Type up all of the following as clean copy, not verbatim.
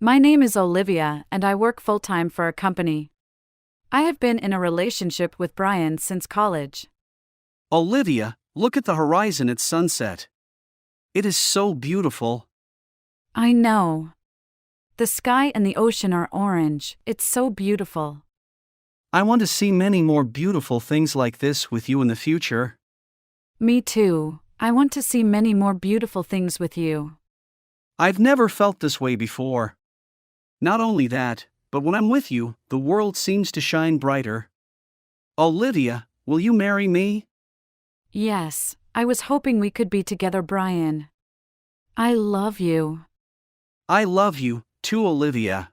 My name is Olivia and I work full-time for a company. I have been in a relationship with Brian since college. Olivia, look at the horizon at sunset. It is so beautiful. I know. The sky and the ocean are orange, it's so beautiful. I want to see many more beautiful things like this with you in the future. Me too, I want to see many more beautiful things with you. I've never felt this way before. Not only that, but when I'm with you, the world seems to shine brighter. Olivia, will you marry me? Yes, I was hoping we could be together, Brian. I love you. I love you, too, Olivia.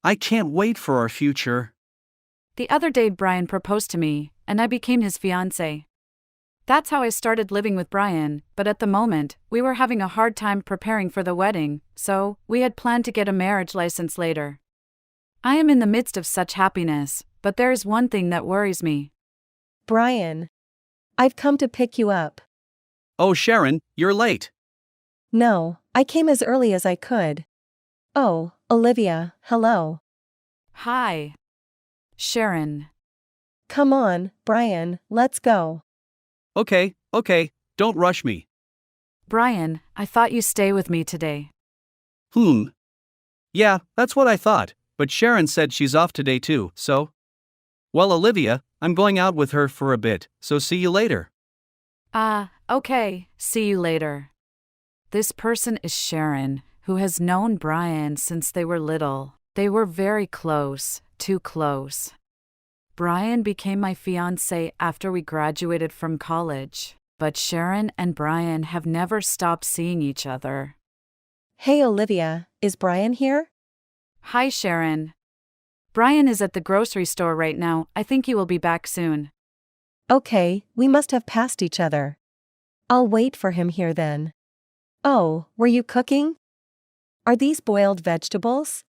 I can't wait for our future. The other day Brian proposed to me, and I became his fiancée. That's how I started living with Brian, but at the moment, we were having a hard time preparing for the wedding, so we had planned to get a marriage license later. I am in the midst of such happiness, but there is one thing that worries me. Brian. I've come to pick you up. Oh, Sharon, you're late. No, I came as early as I could. Oh, Olivia, hello. Hi. Sharon. Come on, Brian, let's go. Okay, don't rush me. Brian, I thought you'd stay with me today. Yeah, that's what I thought, but Sharon said she's off today too, so? Well, Olivia, I'm going out with her for a bit, so see you later. Okay, see you later. This person is Sharon, who has known Brian since they were little. They were very close, too close. Brian became my fiancé after we graduated from college, but Sharon and Brian have never stopped seeing each other. Hey Olivia, is Brian here? Hi Sharon. Brian is at the grocery store right now, I think he will be back soon. Okay, we must have passed each other. I'll wait for him here then. Oh, were you cooking? Are these boiled vegetables?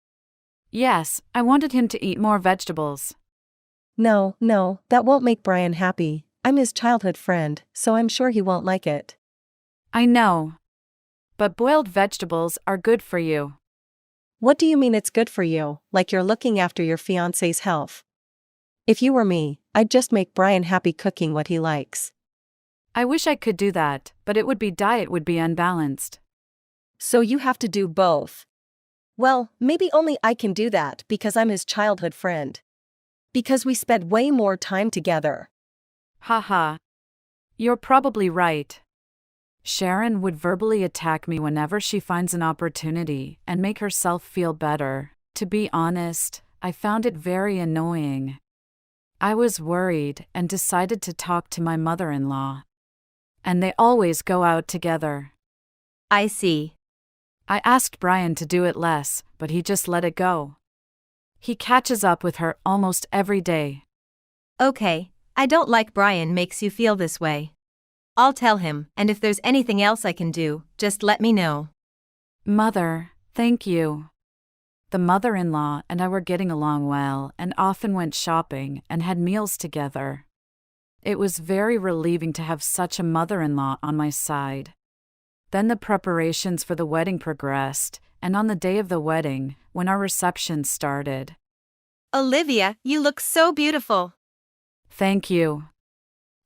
Yes, I wanted him to eat more vegetables. No, that won't make Brian happy. I'm his childhood friend, so I'm sure he won't like it. I know. But boiled vegetables are good for you. What do you mean it's good for you, like you're looking after your fiancé's health? If you were me, I'd just make Brian happy cooking what he likes. I wish I could do that, but diet would be unbalanced. So you have to do both. Well, maybe only I can do that because I'm his childhood friend. Because we spent way more time together. Haha. You're probably right. Sharon would verbally attack me whenever she finds an opportunity and make herself feel better. To be honest, I found it very annoying. I was worried and decided to talk to my mother-in-law. And they always go out together. I see. I asked Brian to do it less, but he just let it go. He catches up with her almost every day. Okay, I don't like Brian makes you feel this way. I'll tell him, and if there's anything else I can do, just let me know. Mother, thank you. The mother-in-law and I were getting along well and often went shopping and had meals together. It was very relieving to have such a mother-in-law on my side. Then the preparations for the wedding progressed, and on the day of the wedding, when our reception started. Olivia, you look so beautiful. Thank you.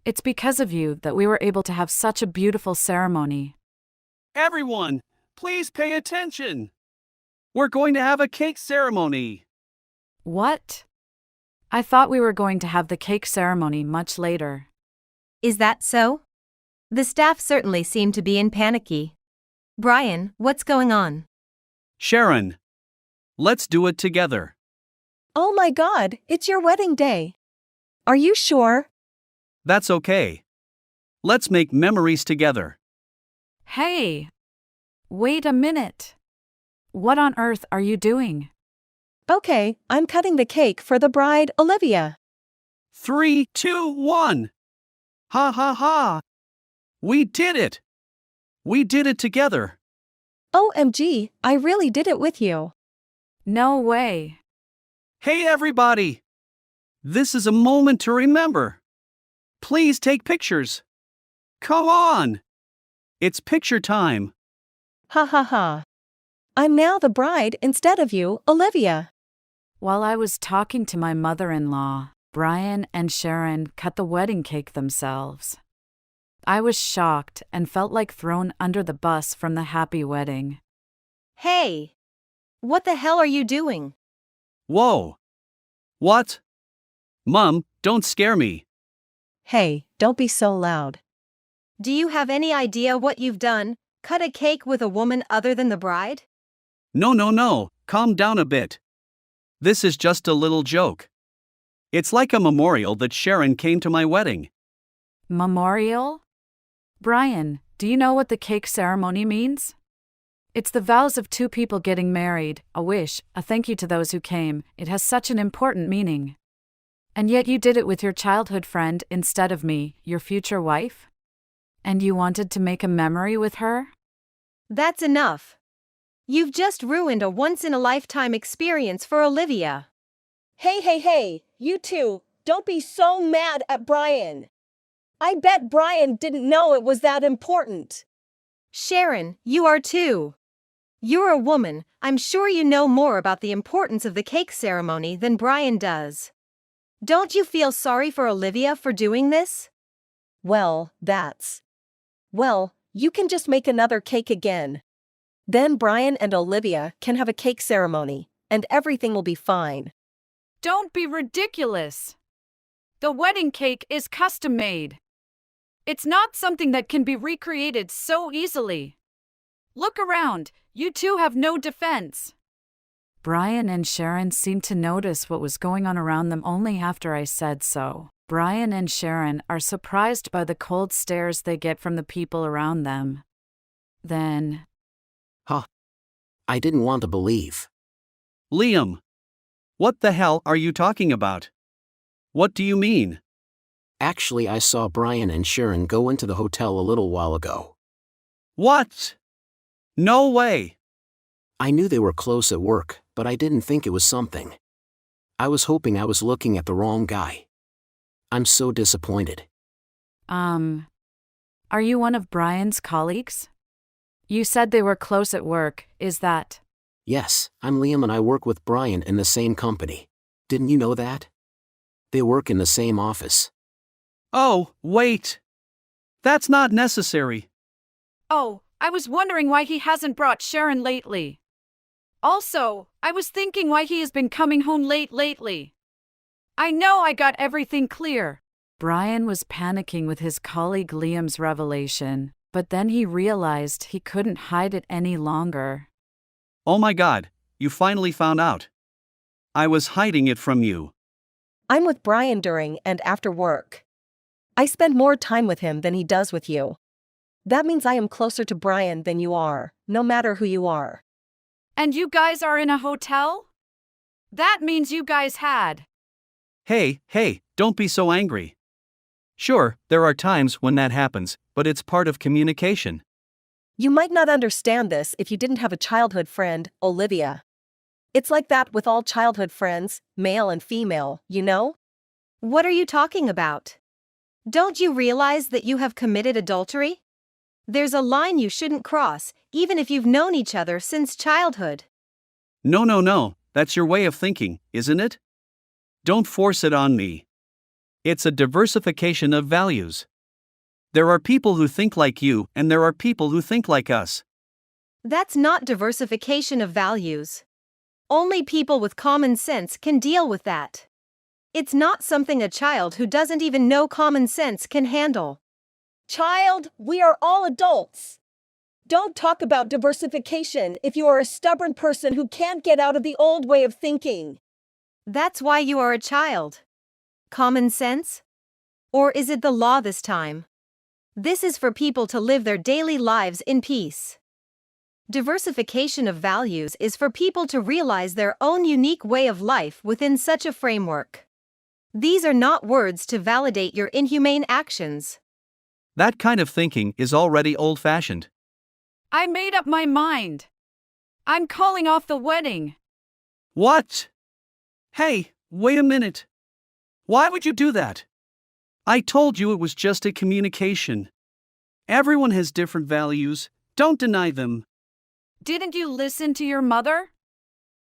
It's because of you that we were able to have such a beautiful ceremony. Everyone, please pay attention. We're going to have a cake ceremony. What? I thought we were going to have the cake ceremony much later. Is that so? The staff certainly seem to be panicky. Brian, what's going on? Sharon, let's do it together. Oh my God, it's your wedding day. Are you sure? That's okay. Let's make memories together. Hey! Wait a minute. What on earth are you doing? Okay, I'm cutting the cake for the bride, Olivia. 3, 2, 1. Ha ha ha. We did it. We did it together. OMG, I really did it with you. No way. Hey everybody. This is a moment to remember. Please take pictures. Come on. It's picture time. Ha ha ha. I'm now the bride instead of you, Olivia. While I was talking to my mother-in-law, Brian and Sharon cut the wedding cake themselves. I was shocked and felt like thrown under the bus from the happy wedding. Hey! What the hell are you doing? Whoa! What? Mom, don't scare me. Hey, don't be so loud. Do you have any idea what you've done? Cut a cake with a woman other than the bride? No, calm down a bit. This is just a little joke. It's like a memorial that Sharon came to my wedding. Memorial? Brian, do you know what the cake ceremony means? It's the vows of two people getting married, a wish, a thank you to those who came. It has such an important meaning. And yet you did it with your childhood friend instead of me, your future wife? And you wanted to make a memory with her? That's enough. You've just ruined a once-in-a-lifetime experience for Olivia. Hey, you two, don't be so mad at Brian. I bet Brian didn't know it was that important. Sharon, you are too. You're a woman, I'm sure you know more about the importance of the cake ceremony than Brian does. Don't you feel sorry for Olivia for doing this? Well, you can just make another cake again. Then Brian and Olivia can have a cake ceremony, and everything will be fine. Don't be ridiculous. The wedding cake is custom-made. It's not something that can be recreated so easily. Look around, you two have no defense. Brian and Sharon seemed to notice what was going on around them only after I said so. Brian and Sharon are surprised by the cold stares they get from the people around them. Then, I didn't want to believe. Liam! What the hell are you talking about? What do you mean? Actually, I saw Brian and Sharon go into the hotel a little while ago. What? No way! I knew they were close at work, but I didn't think it was something. I was hoping I was looking at the wrong guy. I'm so disappointed. Are you one of Brian's colleagues? You said they were close at work, is that? Yes, I'm Liam and I work with Brian in the same company. Didn't you know that? They work in the same office. Oh, wait! That's not necessary. Oh, I was wondering why he hasn't brought Sharon lately. Also, I was thinking why he has been coming home late lately. I know I got everything clear. Brian was panicking with his colleague Liam's revelation, but then he realized he couldn't hide it any longer. Oh my God, you finally found out. I was hiding it from you. I'm with Brian during and after work. I spend more time with him than he does with you. That means I am closer to Brian than you are, no matter who you are. And you guys are in a hotel? That means you guys had. Hey, don't be so angry. Sure, there are times when that happens, but it's part of communication. You might not understand this if you didn't have a childhood friend, Olivia. It's like that with all childhood friends, male and female, you know? What are you talking about? Don't you realize that you have committed adultery? There's a line you shouldn't cross, even if you've known each other since childhood. No, that's your way of thinking, isn't it? Don't force it on me. It's a diversification of values. There are people who think like you, and there are people who think like us. That's not diversification of values. Only people with common sense can deal with that. It's not something a child who doesn't even know common sense can handle. Child, we are all adults. Don't talk about diversification if you are a stubborn person who can't get out of the old way of thinking. That's why you are a child. Common sense? Or is it the law this time? This is for people to live their daily lives in peace. Diversification of values is for people to realize their own unique way of life within such a framework. These are not words to validate your inhumane actions. That kind of thinking is already old-fashioned. I made up my mind. I'm calling off the wedding. What? Hey, wait a minute. Why would you do that? I told you it was just a communication. Everyone has different values, don't deny them. Didn't you listen to your mother?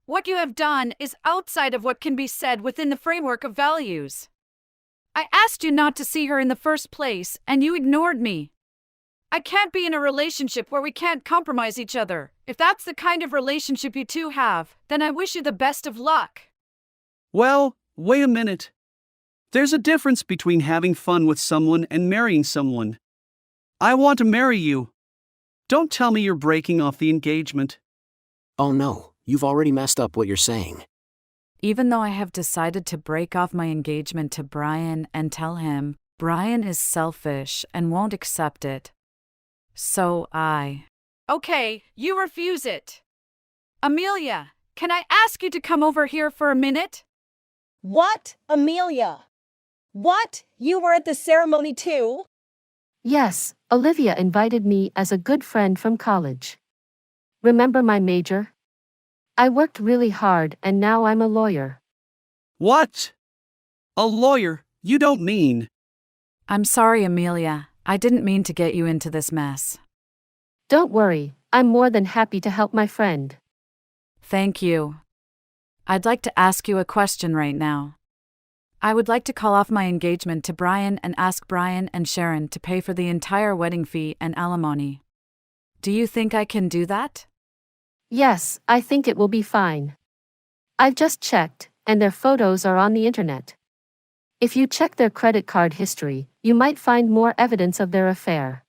What you have done is outside of what can be said within the framework of values. I asked you not to see her in the first place, and you ignored me. I can't be in a relationship where we can't compromise each other. If that's the kind of relationship you two have, then I wish you the best of luck. Well, wait a minute. There's a difference between having fun with someone and marrying someone. I want to marry you. Don't tell me you're breaking off the engagement. Oh no, you've already messed up what you're saying. Even though I have decided to break off my engagement to Brian and tell him, Brian is selfish and won't accept it. So Okay, you refuse it. Amelia, can I ask you to come over here for a minute? What, Amelia? What? You were at the ceremony too? Yes, Olivia invited me as a good friend from college. Remember my major? I worked really hard and now I'm a lawyer. What? A lawyer? You don't mean. I'm sorry, Amelia. I didn't mean to get you into this mess. Don't worry, I'm more than happy to help my friend. Thank you. I'd like to ask you a question right now. I would like to call off my engagement to Brian and ask Brian and Sharon to pay for the entire wedding fee and alimony. Do you think I can do that? Yes, I think it will be fine. I've just checked, and their photos are on the internet. If you check their credit card history, you might find more evidence of their affair.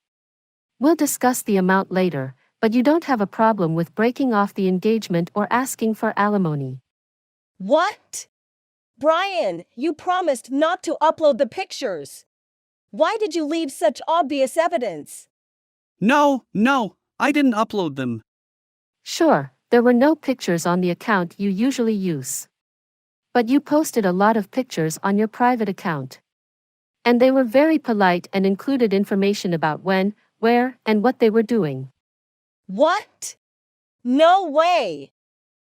We'll discuss the amount later, but you don't have a problem with breaking off the engagement or asking for alimony. What? Brian, you promised not to upload the pictures. Why did you leave such obvious evidence? No, I didn't upload them. Sure, there were no pictures on the account you usually use. But you posted a lot of pictures on your private account. And they were very polite and included information about when, where, and what they were doing. What? No way!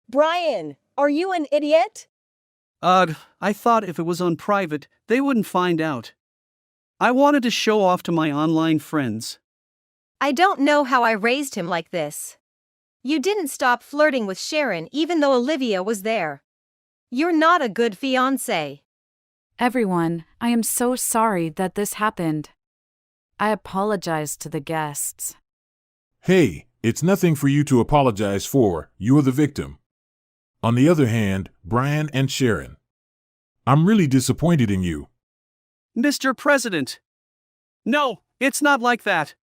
Brian, are you an idiot? I thought if it was on private, they wouldn't find out. I wanted to show off to my online friends. I don't know how I raised him like this. You didn't stop flirting with Sharon even though Olivia was there. You're not a good fiancé. Everyone, I am so sorry that this happened. I apologize to the guests. Hey, it's nothing for you to apologize for, you're the victim. On the other hand, Brian and Sharon, I'm really disappointed in you. Mr. President. No, it's not like that.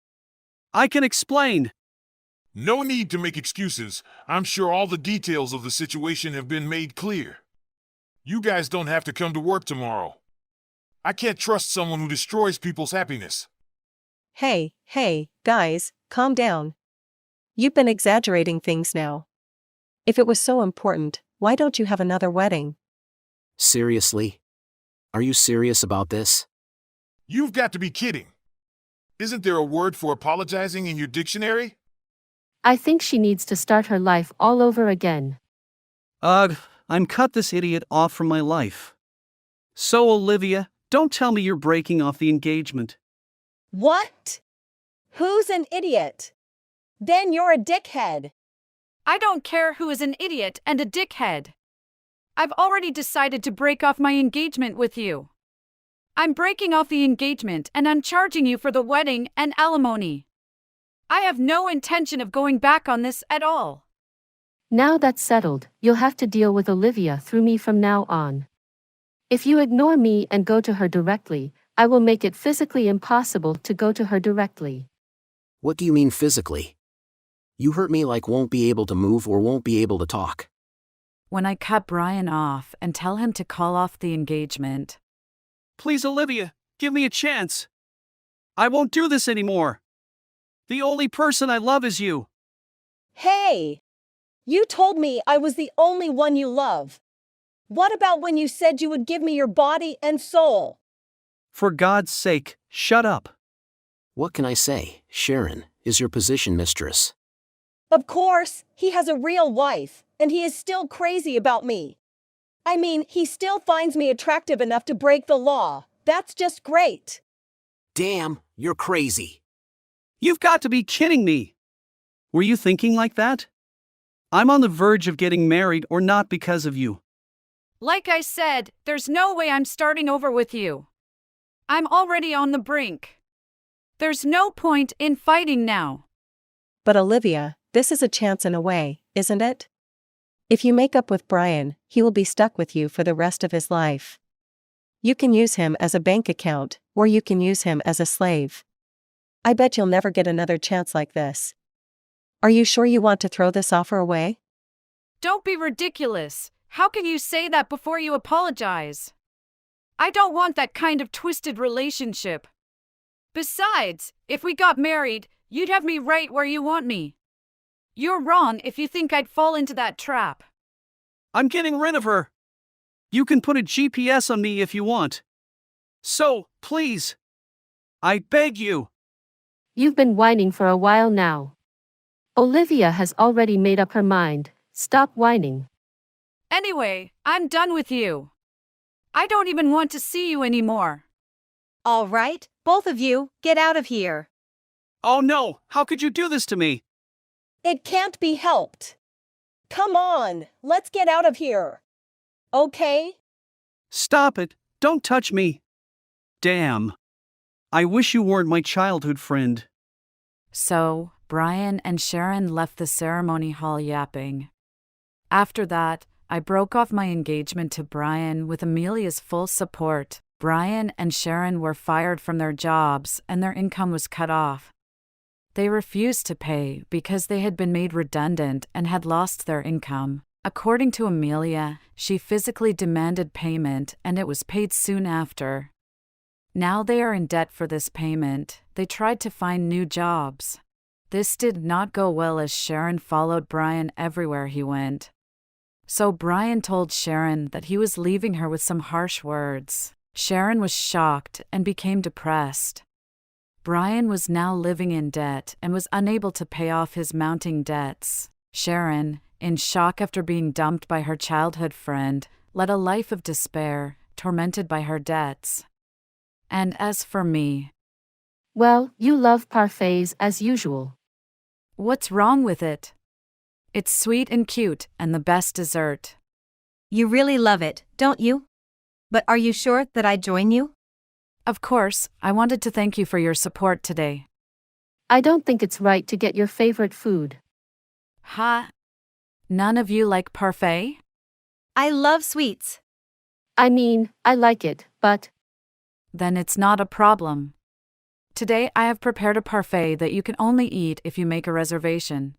I can explain. No need to make excuses. I'm sure all the details of the situation have been made clear. You guys don't have to come to work tomorrow. I can't trust someone who destroys people's happiness. Hey, guys, calm down. You've been exaggerating things now. If it was so important, why don't you have another wedding? Seriously? Are you serious about this? You've got to be kidding. Isn't there a word for apologizing in your dictionary? I think she needs to start her life all over again. I'm cut this idiot off from my life. So, Olivia, don't tell me you're breaking off the engagement. What? Who's an idiot? Then you're a dickhead. I don't care who is an idiot and a dickhead. I've already decided to break off my engagement with you. I'm breaking off the engagement and I'm charging you for the wedding and alimony. I have no intention of going back on this at all. Now that's settled, you'll have to deal with Olivia through me from now on. If you ignore me and go to her directly, I will make it physically impossible to go to her directly. What do you mean physically? You hurt me like won't be able to move or won't be able to talk. When I cut Brian off and tell him to call off the engagement. Please, Olivia, give me a chance. I won't do this anymore. The only person I love is you. Hey! You told me I was the only one you love. What about when you said you would give me your body and soul? For God's sake, shut up. What can I say? Sharon is your position mistress. Of course, he has a real wife, and he is still crazy about me. I mean, he still finds me attractive enough to break the law. That's just great. Damn, you're crazy. You've got to be kidding me. Were you thinking like that? I'm on the verge of getting married or not because of you. Like I said, there's no way I'm starting over with you. I'm already on the brink. There's no point in fighting now. But Olivia, this is a chance in a way, isn't it? If you make up with Brian, he will be stuck with you for the rest of his life. You can use him as a bank account, or you can use him as a slave. I bet you'll never get another chance like this. Are you sure you want to throw this offer away? Don't be ridiculous. How can you say that before you apologize? I don't want that kind of twisted relationship. Besides, if we got married, you'd have me right where you want me. You're wrong if you think I'd fall into that trap. I'm getting rid of her. You can put a GPS on me if you want. So, please. I beg you. You've been whining for a while now. Olivia has already made up her mind. Stop whining. Anyway, I'm done with you. I don't even want to see you anymore. All right, both of you, get out of here. Oh no, how could you do this to me? It can't be helped. Come on, let's get out of here. Okay? Stop it, don't touch me. Damn. I wish you weren't my childhood friend. So, Brian and Sharon left the ceremony hall yapping. After that, I broke off my engagement to Brian with Amelia's full support. Brian and Sharon were fired from their jobs and their income was cut off. They refused to pay because they had been made redundant and had lost their income. According to Amelia, she physically demanded payment and it was paid soon after. Now they are in debt for this payment. They tried to find new jobs. This did not go well as Sharon followed Brian everywhere he went. So Brian told Sharon that he was leaving her with some harsh words. Sharon was shocked and became depressed. Brian was now living in debt and was unable to pay off his mounting debts. Sharon, in shock after being dumped by her childhood friend, led a life of despair, tormented by her debts. And as for me, Well, you love parfaits as usual. what's wrong with it? It's sweet and cute and the best dessert. You really love it, don't you? But are you sure that I'd join you? Of course, I wanted to thank you for your support today. I don't think it's right to get your favorite food. Ha! None of you like parfait? I love sweets. I mean, I like it, but Then it's not a problem. Today I have prepared a parfait that you can only eat if you make a reservation.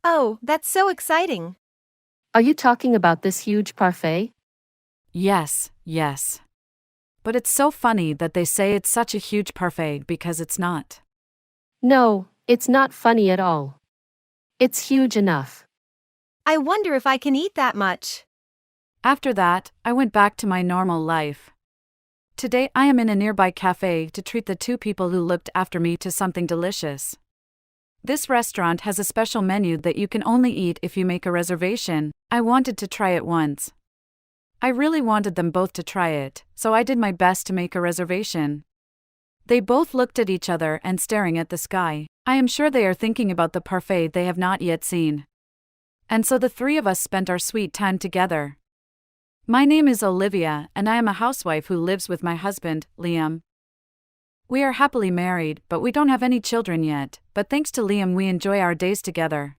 Oh, that's so exciting. are you talking about this huge parfait? Yes. But it's so funny that they say it's such a huge parfait because it's not. No, it's not funny at all. It's huge enough. I wonder if I can eat that much. After that, I went back to my normal life. Today I am in a nearby cafe to treat the two people who looked after me to something delicious. This restaurant has a special menu that you can only eat if you make a reservation. I wanted to try it once. I really wanted them both to try it, so I did my best to make a reservation. They both looked at each other and staring at the sky. I am sure they are thinking about the parfait they have not yet seen. And so the three of us spent our sweet time together. My name is Olivia, and I am a housewife who lives with my husband, Liam. We are happily married, but we don't have any children yet, but thanks to Liam we enjoy our days together.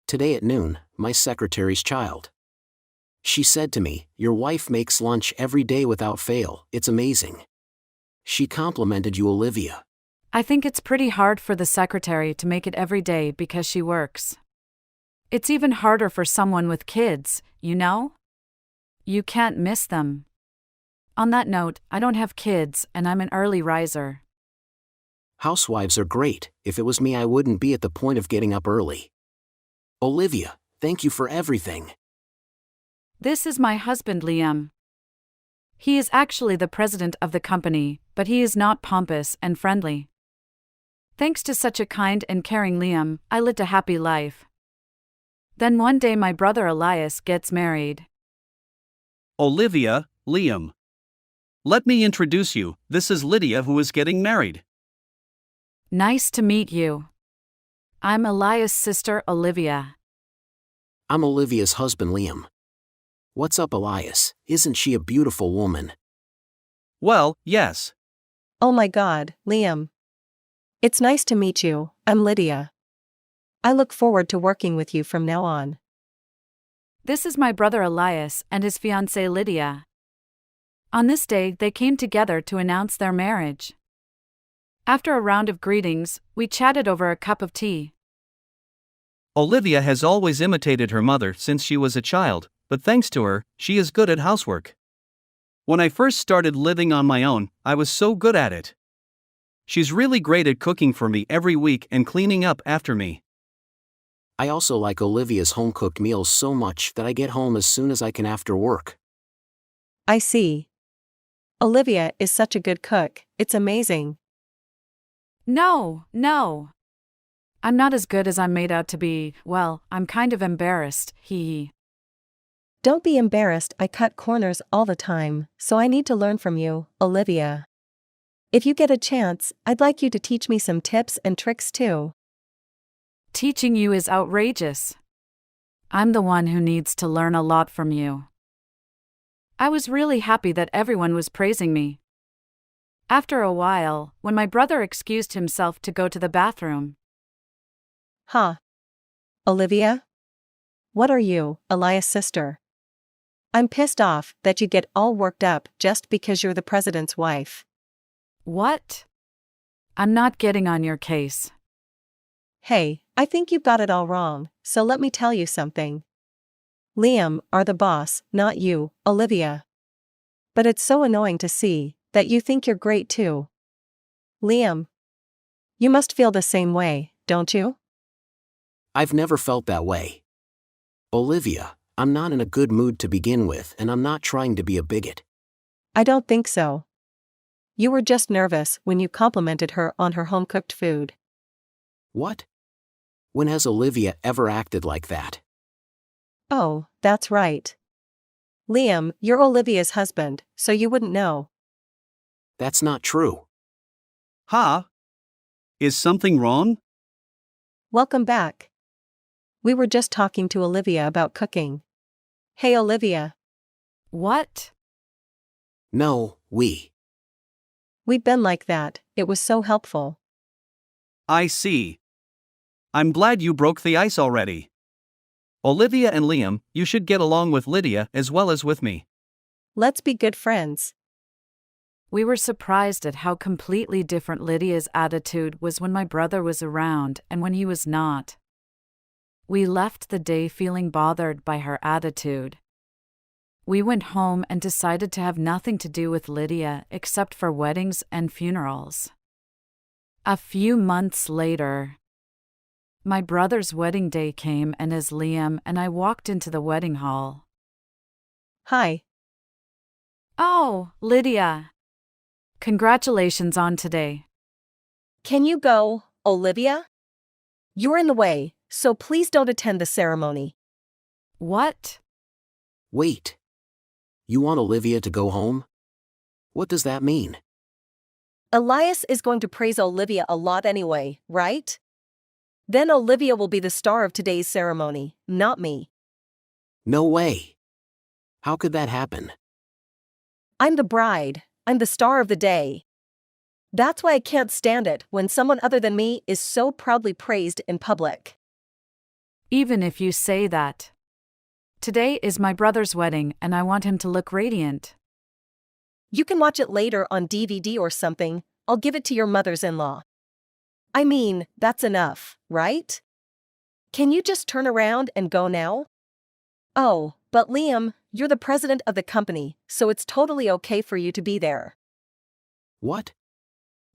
Today at noon, my secretary's child. She said to me, "Your wife makes lunch every day without fail, it's amazing." She complimented you, Olivia. I think it's pretty hard for the secretary to make it every day because she works. It's even harder for someone with kids, you know? You can't miss them. On that note, I don't have kids and I'm an early riser. Housewives are great. If it was me, I wouldn't be at the point of getting up early. Olivia, thank you for everything. This is my husband, Liam. He is actually the president of the company, but he is not pompous and friendly. Thanks to such a kind and caring Liam, I lived a happy life. Then one day my brother Elias gets married. Olivia, Liam. Let me introduce you, this is Lydia who is getting married. Nice to meet you. I'm Elias' sister, Olivia. I'm Olivia's husband, Liam. What's up, Elias? Isn't she a beautiful woman? Well, yes. Oh my god, Liam. It's nice to meet you, I'm Lydia. I look forward to working with you from now on. This is my brother Elias and his fiancée Lydia. On this day, they came together to announce their marriage. After a round of greetings, we chatted over a cup of tea. Olivia has always imitated her mother since she was a child, but thanks to her, she is good at housework. When I first started living on my own, I was so good at it. She's really great at cooking for me every week and cleaning up after me. I also like Olivia's home-cooked meals so much that I get home as soon as I can after work. I see. Olivia is such a good cook, it's amazing. No. I'm not as good as I'm made out to be. Well, I'm kind of embarrassed, hee. Don't be embarrassed, I cut corners all the time, so I need to learn from you, Olivia. If you get a chance, I'd like you to teach me some tips and tricks too. Teaching you is outrageous. I'm the one who needs to learn a lot from you. I was really happy that everyone was praising me. After a while, when my brother excused himself to go to the bathroom. Huh. Olivia? What are you, Elias' sister? I'm pissed off that you get all worked up just because you're the president's wife. What? I'm not getting on your case. Hey, I think you've got it all wrong, so let me tell you something. Liam are the boss, not you, Olivia. But it's so annoying to see that you think you're great too. Liam. You must feel the same way, don't you? I've never felt that way. Olivia, I'm not in a good mood to begin with, and I'm not trying to be a bigot. I don't think so. You were just nervous when you complimented her on her home-cooked food. What? When has Olivia ever acted like that? Oh, that's right. Liam, you're Olivia's husband, so you wouldn't know. That's not true. Ha? Is something wrong? Welcome back. We were just talking to Olivia about cooking. Hey Olivia. What? No, We've been like that, it was so helpful. I see. I'm glad you broke the ice already. Olivia and Liam, you should get along with Lydia as well as with me. Let's be good friends. We were surprised at how completely different Lydia's attitude was when my brother was around and when he was not. We left the day feeling bothered by her attitude. We went home and decided to have nothing to do with Lydia except for weddings and funerals. A few months later, my brother's wedding day came, and as Liam and I walked into the wedding hall. Hi. Oh, Lydia. Congratulations on today. Can you go, Olivia? You're in the way, so please don't attend the ceremony. What? Wait. You want Olivia to go home? What does that mean? Elias is going to praise Olivia a lot anyway, right? Then Olivia will be the star of today's ceremony, not me. No way. How could that happen? I'm the bride, I'm the star of the day. That's why I can't stand it when someone other than me is so proudly praised in public. Even if you say that. Today is my brother's wedding and I want him to look radiant. You can watch it later on DVD or something, I'll give it to your mother's-in-law. I mean, that's enough, right? Can you just turn around and go now? Oh, but Liam, you're the president of the company, so it's totally okay for you to be there. What?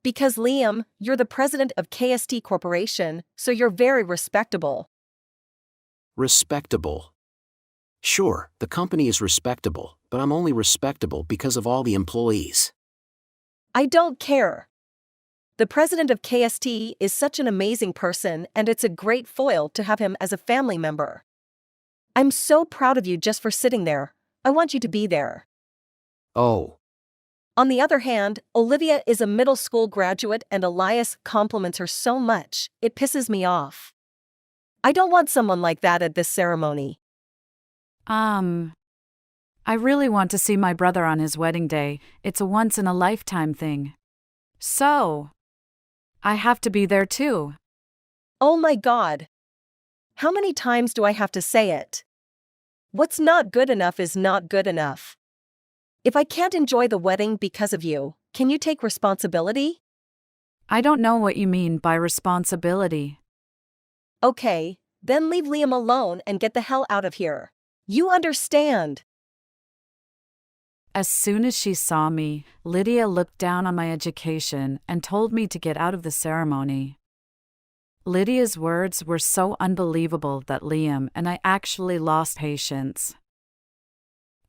Because Liam, you're the president of KST Corporation, so you're very respectable. Respectable. Sure, the company is respectable, but I'm only respectable because of all the employees. I don't care. The president of KST is such an amazing person, and it's a great foil to have him as a family member. I'm so proud of you just for sitting there. I want you to be there. Oh. On the other hand, Olivia is a middle school graduate and Elias compliments her so much, it pisses me off. I don't want someone like that at this ceremony. I really want to see my brother on his wedding day. It's a once-in-a-lifetime thing. So, I have to be there too. Oh my God. How many times do I have to say it? What's not good enough is not good enough. If I can't enjoy the wedding because of you, can you take responsibility? I don't know what you mean by responsibility. Okay, then leave Liam alone and get the hell out of here. You understand. As soon as she saw me, Lydia looked down on my education and told me to get out of the ceremony. Lydia's words were so unbelievable that Liam and I actually lost patience.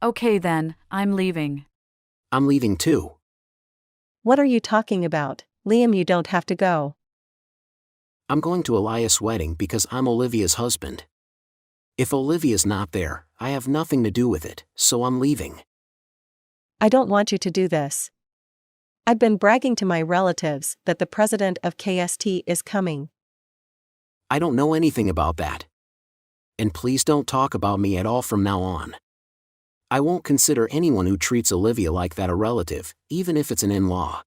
Okay then, I'm leaving. I'm leaving too. What are you talking about? Liam, you don't have to go. I'm going to Elias' wedding because I'm Olivia's husband. If Olivia's not there, I have nothing to do with it, so I'm leaving. I don't want you to do this. I've been bragging to my relatives that the president of KST is coming. I don't know anything about that. And please don't talk about me at all from now on. I won't consider anyone who treats Olivia like that a relative, even if it's an in-law.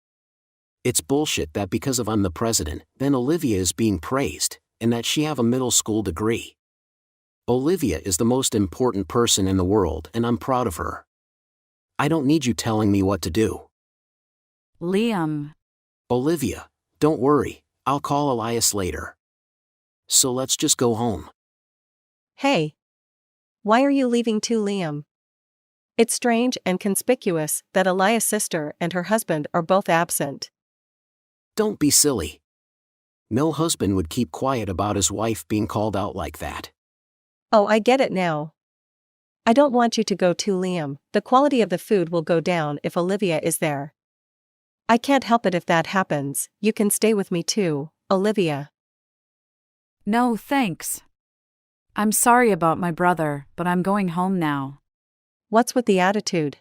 It's bullshit that because of I'm the president, then Olivia is being praised, and that she have a middle school degree. Olivia is the most important person in the world and I'm proud of her. I don't need you telling me what to do. Liam. Olivia, don't worry, I'll call Elias later. So let's just go home. Hey. Why are you leaving too, Liam? It's strange and conspicuous that Elias' sister and her husband are both absent. Don't be silly. No husband would keep quiet about his wife being called out like that. Oh, I get it now. I don't want you to go too, Liam. The quality of the food will go down if Olivia is there. I can't help it if that happens. You can stay with me too, Olivia. No, thanks. I'm sorry about my brother, but I'm going home now. What's with the attitude?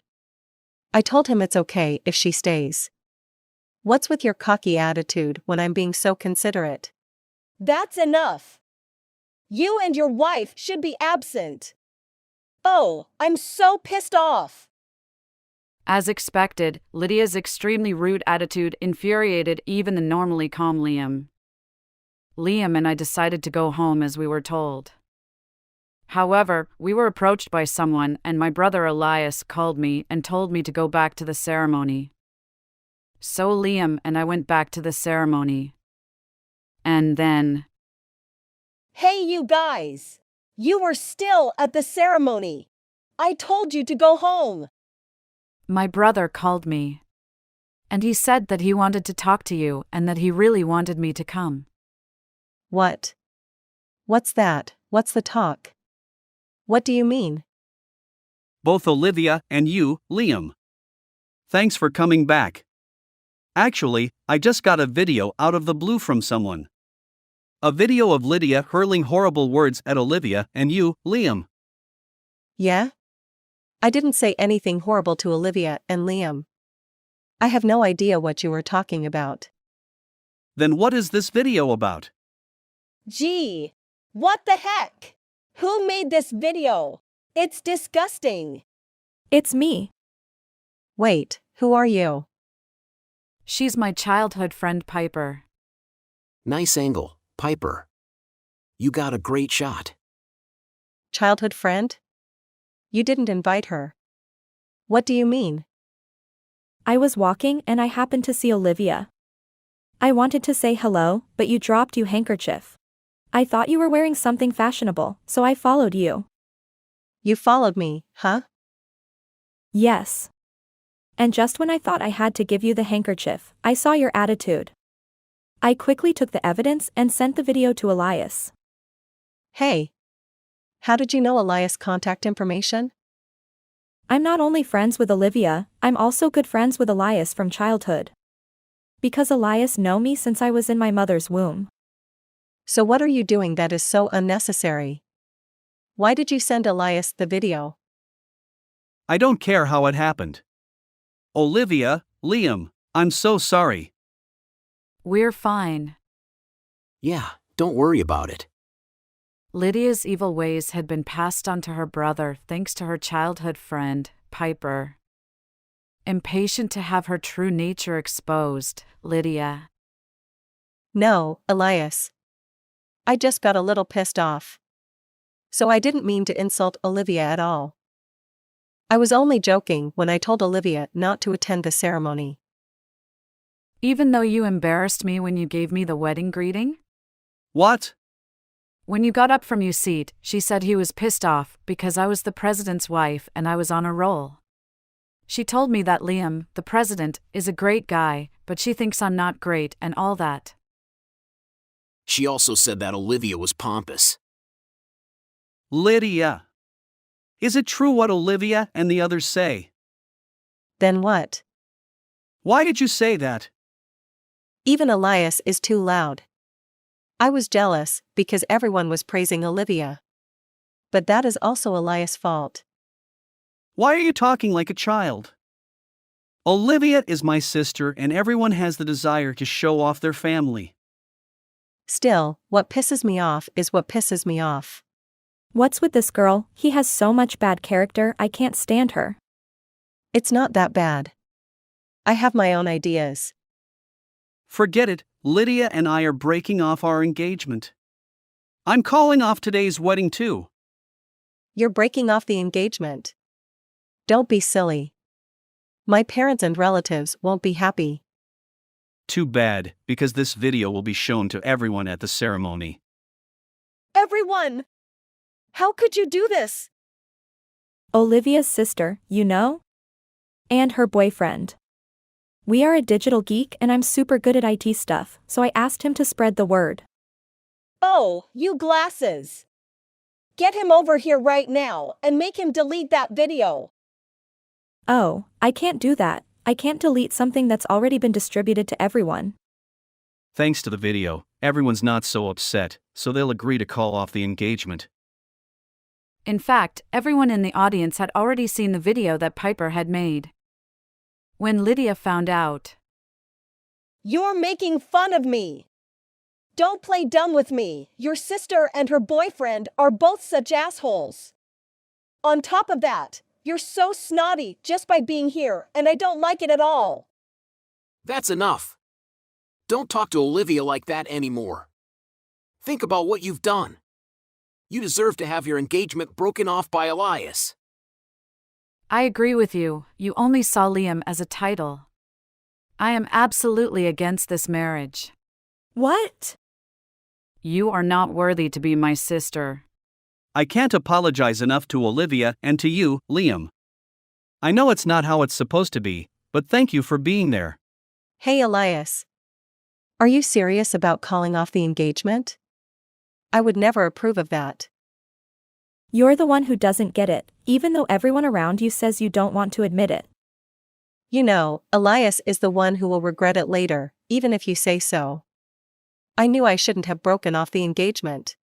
I told him it's okay if she stays. What's with your cocky attitude when I'm being so considerate? That's enough. You and your wife should be absent. Oh, I'm so pissed off. As expected, Lydia's extremely rude attitude infuriated even the normally calm Liam. Liam and I decided to go home as we were told. However, we were approached by someone and my brother Elias called me and told me to go back to the ceremony. So Liam and I went back to the ceremony. And then... Hey, you guys! You were still at the ceremony. I told you to go home. My brother called me. And he said that he wanted to talk to you and that he really wanted me to come. What? What's that? What's the talk? What do you mean? Both Olivia and you, Liam. Thanks for coming back. Actually, I just got a video out of the blue from someone. A video of Lydia hurling horrible words at Olivia and you, Liam. Yeah? I didn't say anything horrible to Olivia and Liam. I have no idea what you were talking about. Then what is this video about? Gee, what the heck? Who made this video? It's disgusting. It's me. Wait, who are you? She's my childhood friend Piper. Nice angle, Piper. You got a great shot. Childhood friend? You didn't invite her. What do you mean? I was walking and I happened to see Olivia. I wanted to say hello, but you dropped your handkerchief. I thought you were wearing something fashionable, so I followed you. You followed me, huh? Yes. And just when I thought I had to give you the handkerchief, I saw your attitude. I quickly took the evidence and sent the video to Elias. Hey. How did you know Elias' contact information? I'm not only friends with Olivia, I'm also good friends with Elias from childhood. Because Elias know me since I was in my mother's womb. So what are you doing that is so unnecessary? Why did you send Elias the video? I don't care how it happened. Olivia, Liam, I'm so sorry. We're fine. Yeah, don't worry about it. Lydia's evil ways had been passed on to her brother thanks to her childhood friend, Piper. Impatient to have her true nature exposed, Lydia. No, Elias. I just got a little pissed off. So I didn't mean to insult Olivia at all. I was only joking when I told Olivia not to attend the ceremony. Even though you embarrassed me when you gave me the wedding greeting? What? When you got up from your seat, she said he was pissed off because I was the president's wife and I was on a roll. She told me that Liam, the president, is a great guy, but she thinks I'm not great and all that. She also said that Olivia was pompous. Lydia. Is it true what Olivia and the others say? Then what? Why did you say that? Even Elias is too loud. I was jealous because everyone was praising Olivia. But that is also Elias' fault. Why are you talking like a child? Olivia is my sister and everyone has the desire to show off their family. Still, what pisses me off is what pisses me off. What's with this girl? He has so much bad character, I can't stand her. It's not that bad. I have my own ideas. Forget it, Lydia and I are breaking off our engagement. I'm calling off today's wedding too. You're breaking off the engagement. Don't be silly. My parents and relatives won't be happy. Too bad, because this video will be shown to everyone at the ceremony. Everyone! How could you do this? Olivia's sister, you know? And her boyfriend. We are a digital geek and I'm super good at IT stuff, so I asked him to spread the word. Oh, you glasses! Get him over here right now and make him delete that video. Oh, I can't do that. I can't delete something that's already been distributed to everyone. Thanks to the video, everyone's not so upset, so they'll agree to call off the engagement. In fact, everyone in the audience had already seen the video that Piper had made. When Lydia found out, You're making fun of me. Don't play dumb with me. Your sister and her boyfriend are both such assholes. On top of that, you're so snotty just by being here, and I don't like it at all. That's enough. Don't talk to Olivia like that anymore. Think about what you've done. You deserve to have your engagement broken off by Elias. I agree with you, you only saw Liam as a title. I am absolutely against this marriage. What? You are not worthy to be my sister. I can't apologize enough to Olivia and to you, Liam. I know it's not how it's supposed to be, but thank you for being there. Hey Elias. Are you serious about calling off the engagement? I would never approve of that. You're the one who doesn't get it, even though everyone around you says you don't want to admit it. You know, Elias is the one who will regret it later, even if you say so. I knew I shouldn't have broken off the engagement.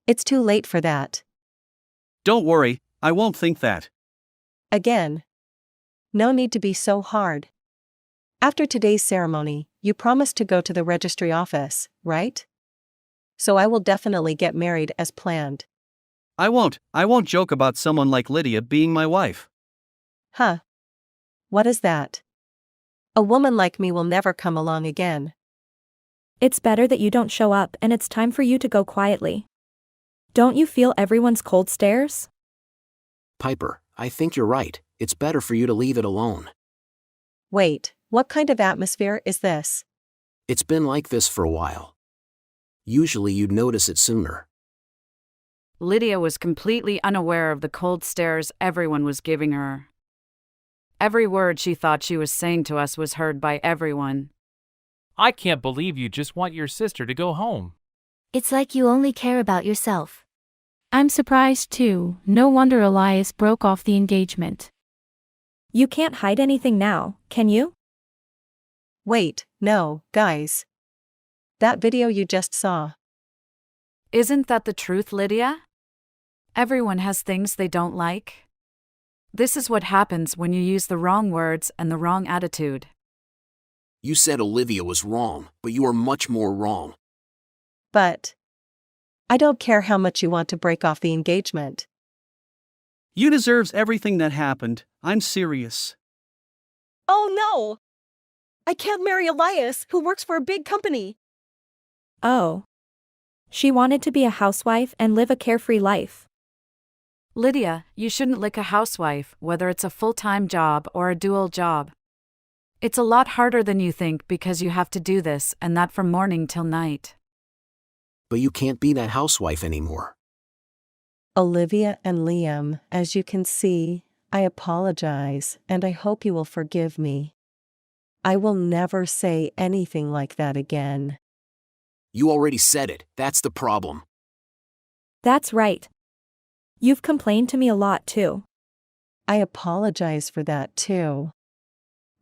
It's too late for that. Don't worry, I won't think that. Again. No need to be so hard. After today's ceremony, you promised to go to the registry office, right? So I will definitely get married as planned. I won't joke about someone like Lydia being my wife. Huh? What is that? A woman like me will never come along again. It's better that you don't show up and it's time for you to go quietly. Don't you feel everyone's cold stares? Piper, I think you're right. It's better for you to leave it alone. Wait, what kind of atmosphere is this? It's been like this for a while. Usually you'd notice it sooner. Lydia was completely unaware of the cold stares everyone was giving her. Every word she thought she was saying to us was heard by everyone. I can't believe you just want your sister to go home. It's like you only care about yourself. I'm surprised too. No wonder Elias broke off the engagement. You can't hide anything now, can you? Wait, no, guys. That video you just saw. Isn't that the truth, Lydia? Everyone has things they don't like. This is what happens when you use the wrong words and the wrong attitude. You said Olivia was wrong, but you are much more wrong. But I don't care how much you want to break off the engagement. You deserves everything that happened. I'm serious. Oh no! I can't marry Elias, who works for a big company. Oh. She wanted to be a housewife and live a carefree life. Lydia, you shouldn't lick a housewife, whether it's a full-time job or a dual job. It's a lot harder than you think because you have to do this and that from morning till night. But you can't be that housewife anymore. Olivia and Liam, as you can see, I apologize and I hope you will forgive me. I will never say anything like that again. You already said it, that's the problem. That's right. You've complained to me a lot too. I apologize for that too.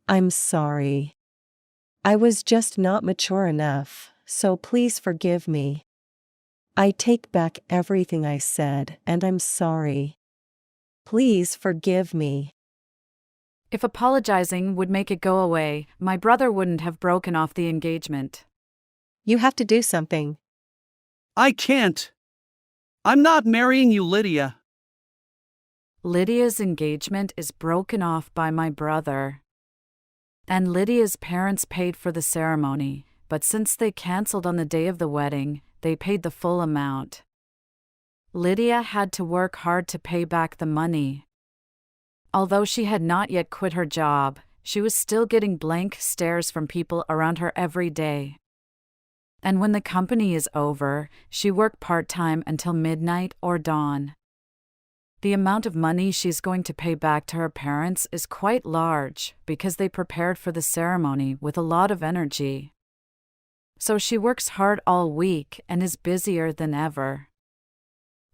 I'm sorry. I was just not mature enough, so please forgive me. I take back everything I said and I'm sorry. Please forgive me. If apologizing would make it go away, my brother wouldn't have broken off the engagement. You have to do something. I can't. I'm not marrying you, Lydia. Lydia's engagement is broken off by my brother. And Lydia's parents paid for the ceremony, but since they canceled on the day of the wedding, they paid the full amount. Lydia had to work hard to pay back the money. Although she had not yet quit her job, she was still getting blank stares from people around her every day. And when the company is over, she worked part-time until midnight or dawn. The amount of money she's going to pay back to her parents is quite large because they prepared for the ceremony with a lot of energy. So she works hard all week and is busier than ever.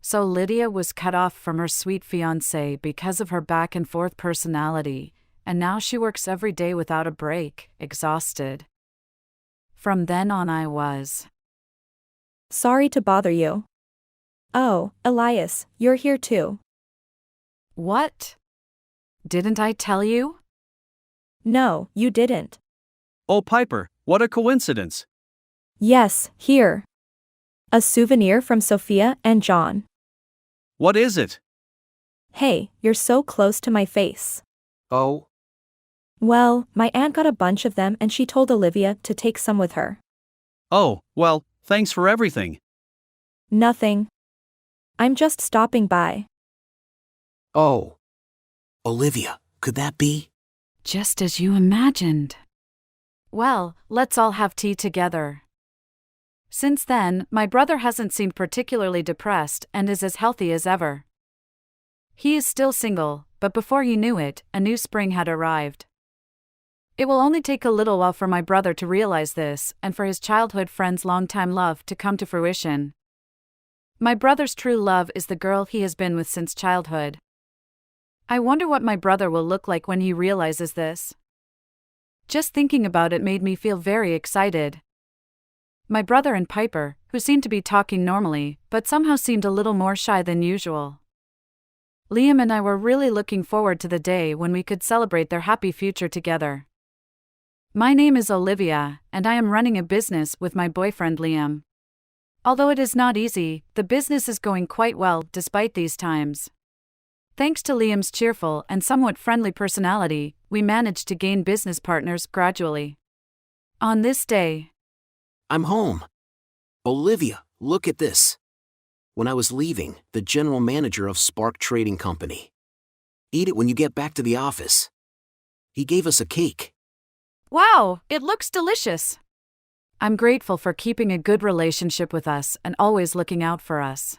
So Lydia was cut off from her sweet fiancé because of her back-and-forth personality, and now she works every day without a break, exhausted. From then on I was Sorry to bother you. Oh, Elias, you're here too. What? Didn't I tell you? No, you didn't. Oh, Piper, what a coincidence. Yes, here. A souvenir from Sophia and John. What is it? Hey, you're so close to my face. Oh? Well, my aunt got a bunch of them and she told Olivia to take some with her. Oh, well, thanks for everything. Nothing. I'm just stopping by. Oh. Olivia, could that be? Just as you imagined. Well, let's all have tea together. Since then, my brother hasn't seemed particularly depressed and is as healthy as ever. He is still single, but before you knew it, a new spring had arrived. It will only take a little while for my brother to realize this and for his childhood friend's longtime love to come to fruition. My brother's true love is the girl he has been with since childhood. I wonder what my brother will look like when he realizes this. Just thinking about it made me feel very excited. My brother and Piper, who seemed to be talking normally, but somehow seemed a little more shy than usual. Liam and I were really looking forward to the day when we could celebrate their happy future together. My name is Olivia, and I am running a business with my boyfriend Liam. Although it is not easy, the business is going quite well despite these times. Thanks to Liam's cheerful and somewhat friendly personality, we managed to gain business partners gradually. On this day, I'm home. Olivia, look at this. When I was leaving, the general manager of Spark Trading Company. Eat it when you get back to the office. He gave us a cake. wow, it looks delicious. I'm grateful for keeping a good relationship with us and always looking out for us.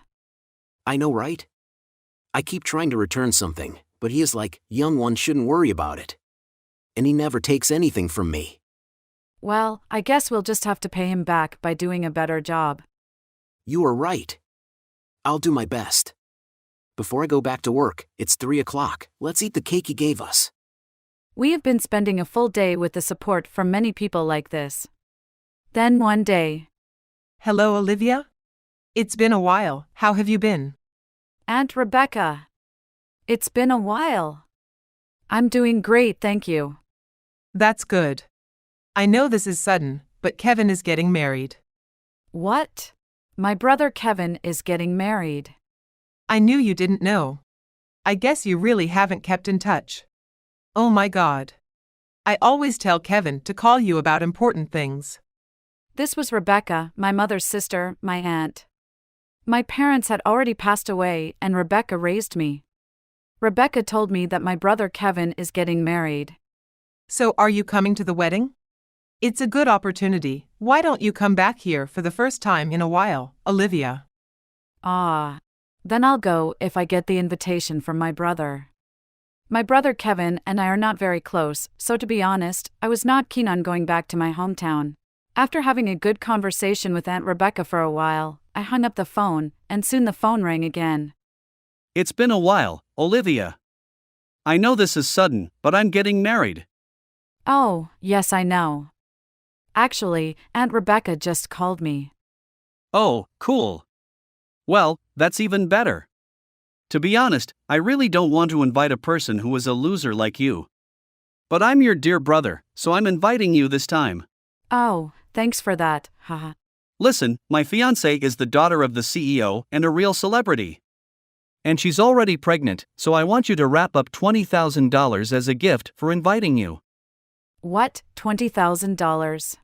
I know, right? I keep trying to return something, but he is like, young one shouldn't worry about it. And he never takes anything from me. Well, I guess we'll just have to pay him back by doing a better job. You are right. I'll do my best. Before I go back to work, it's 3 o'clock. Let's eat the cake he gave us. We have been spending a full day with the support from many people like this. Then one day, Hello, Olivia? It's been a while. How have you been? Aunt Rebecca. It's been a while. I'm doing great, thank you. That's good. I know this is sudden, but Kevin is getting married. What? My brother Kevin is getting married. I knew you didn't know. I guess you really haven't kept in touch. Oh my God. I always tell Kevin to call you about important things. This was Rebecca, my mother's sister, my aunt. My parents had already passed away, and Rebecca raised me. Rebecca told me that my brother Kevin is getting married. So are you coming to the wedding? It's a good opportunity. Why don't you come back here for the first time in a while, Olivia? Ah. Then I'll go if I get the invitation from my brother. My brother Kevin and I are not very close, so to be honest, I was not keen on going back to my hometown. After having a good conversation with Aunt Rebecca for a while, I hung up the phone, and soon the phone rang again. It's been a while, Olivia. I know this is sudden, but I'm getting married. Oh, yes, I know. Actually, Aunt Rebecca just called me. Oh, cool. Well, that's even better. To be honest, I really don't want to invite a person who is a loser like you. But I'm your dear brother, so I'm inviting you this time. Oh, thanks for that, haha. Listen, my fiancée is the daughter of the CEO and a real celebrity. And she's already pregnant, so I want you to wrap up $20,000 as a gift for inviting you. What, $20,000?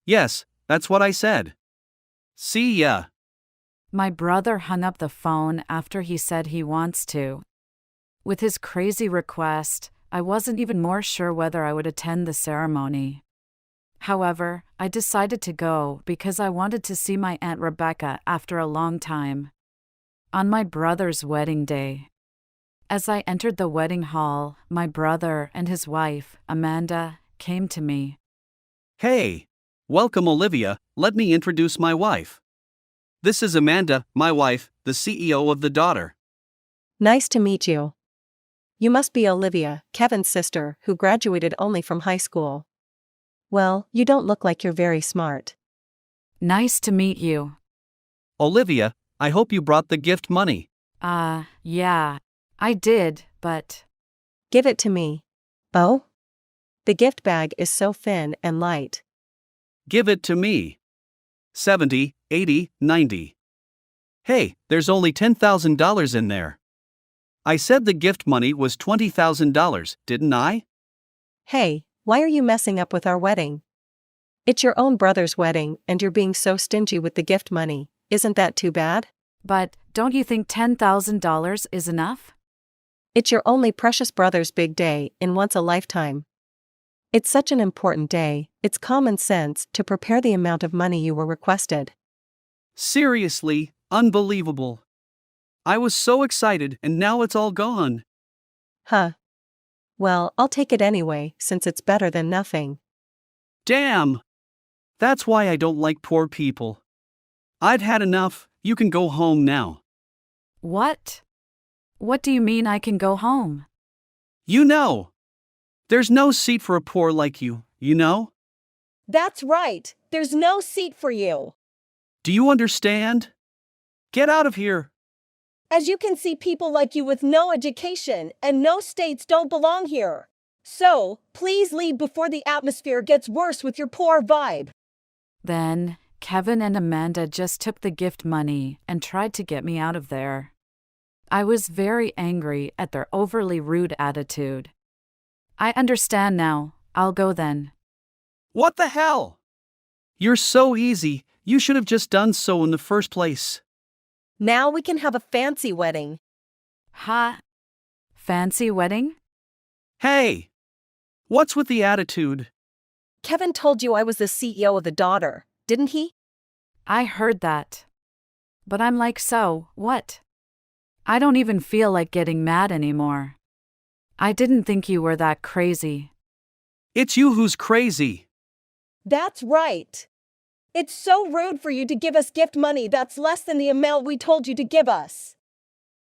Yes, that's what I said. See ya. My brother hung up the phone after he said he wants to. With his crazy request, I wasn't even more sure whether I would attend the ceremony. However, I decided to go because I wanted to see my Aunt Rebecca after a long time. On my brother's wedding day. As I entered the wedding hall, my brother and his wife, Amanda, came to me. Hey! Welcome, Olivia. Let me introduce my wife. This is Amanda, my wife, the CEO of the daughter. Nice to meet you. You must be Olivia, Kevin's sister, who graduated only from high school. Well, you don't look like you're very smart. Nice to meet you. Olivia, I hope you brought the gift money. Yeah, I did, but... Give it to me. Bo? The gift bag is so thin and light. Give it to me. 70, 80, 90. Hey, there's only $10,000 in there. I said the gift money was $20,000, didn't I? Hey, why are you messing up with our wedding? It's your own brother's wedding and you're being so stingy with the gift money. Isn't that too bad? But don't you think $10,000 is enough? It's your only precious brother's big day in once a lifetime. It's such an important day, it's common sense to prepare the amount of money you were requested. Seriously, unbelievable. I was so excited and now it's all gone. Huh. Well, I'll take it anyway, since it's better than nothing. Damn! That's why I don't like poor people. I've had enough, you can go home now. What? What do you mean I can go home? You know! There's no seat for a poor like you, you know? That's right, there's no seat for you. Do you understand? Get out of here! As you can see, people like you with no education and no states don't belong here. So, please leave before the atmosphere gets worse with your poor vibe. Then, Kevin and Amanda just took the gift money and tried to get me out of there. I was very angry at their overly rude attitude. I understand now, I'll go then. What the hell? You're so easy, you should have just done so in the first place. Now we can have a fancy wedding. Ha? Fancy wedding? Hey! What's with the attitude? Kevin told you I was the CEO of the daughter, didn't he? I heard that. But I'm like, so, what? I don't even feel like getting mad anymore. I didn't think you were that crazy. It's you who's crazy. That's right. It's so rude for you to give us gift money that's less than the amount we told you to give us.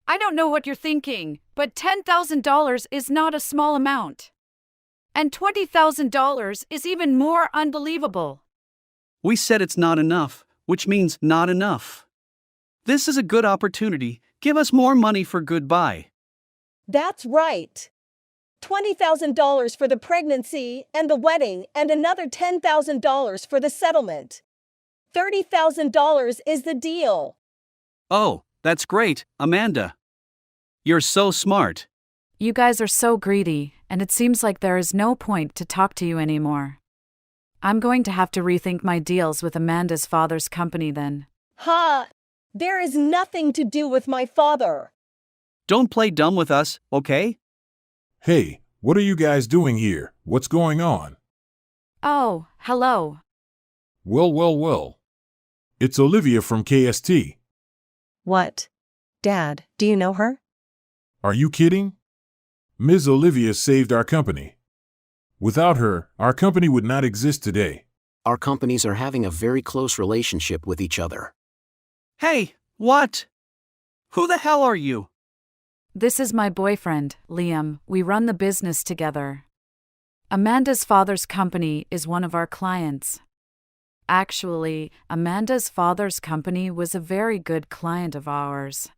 I don't know what you're thinking, but $10,000 is not a small amount. And $20,000 is even more unbelievable. We said it's not enough, which means not enough. This is a good opportunity, give us more money for goodbye. That's right. $20,000 for the pregnancy and the wedding and another $10,000 for the settlement. $30,000 is the deal. Oh, that's great, Amanda. You're so smart. You guys are so greedy, and it seems like there is no point to talk to you anymore. I'm going to have to rethink my deals with Amanda's father's company then. Ha! There is nothing to do with my father. Don't play dumb with us, okay? Hey, what are you guys doing here? What's going on? Oh, hello. Well. It's Olivia from KST. What? Dad, do you know her? Are you kidding? Ms. Olivia saved our company. Without her, our company would not exist today. Our companies are having a very close relationship with each other. Hey, what? Who the hell are you? This is my boyfriend, Liam. We run the business together. Amanda's father's company is one of our clients. Actually, Amanda's father's company was a very good client of ours.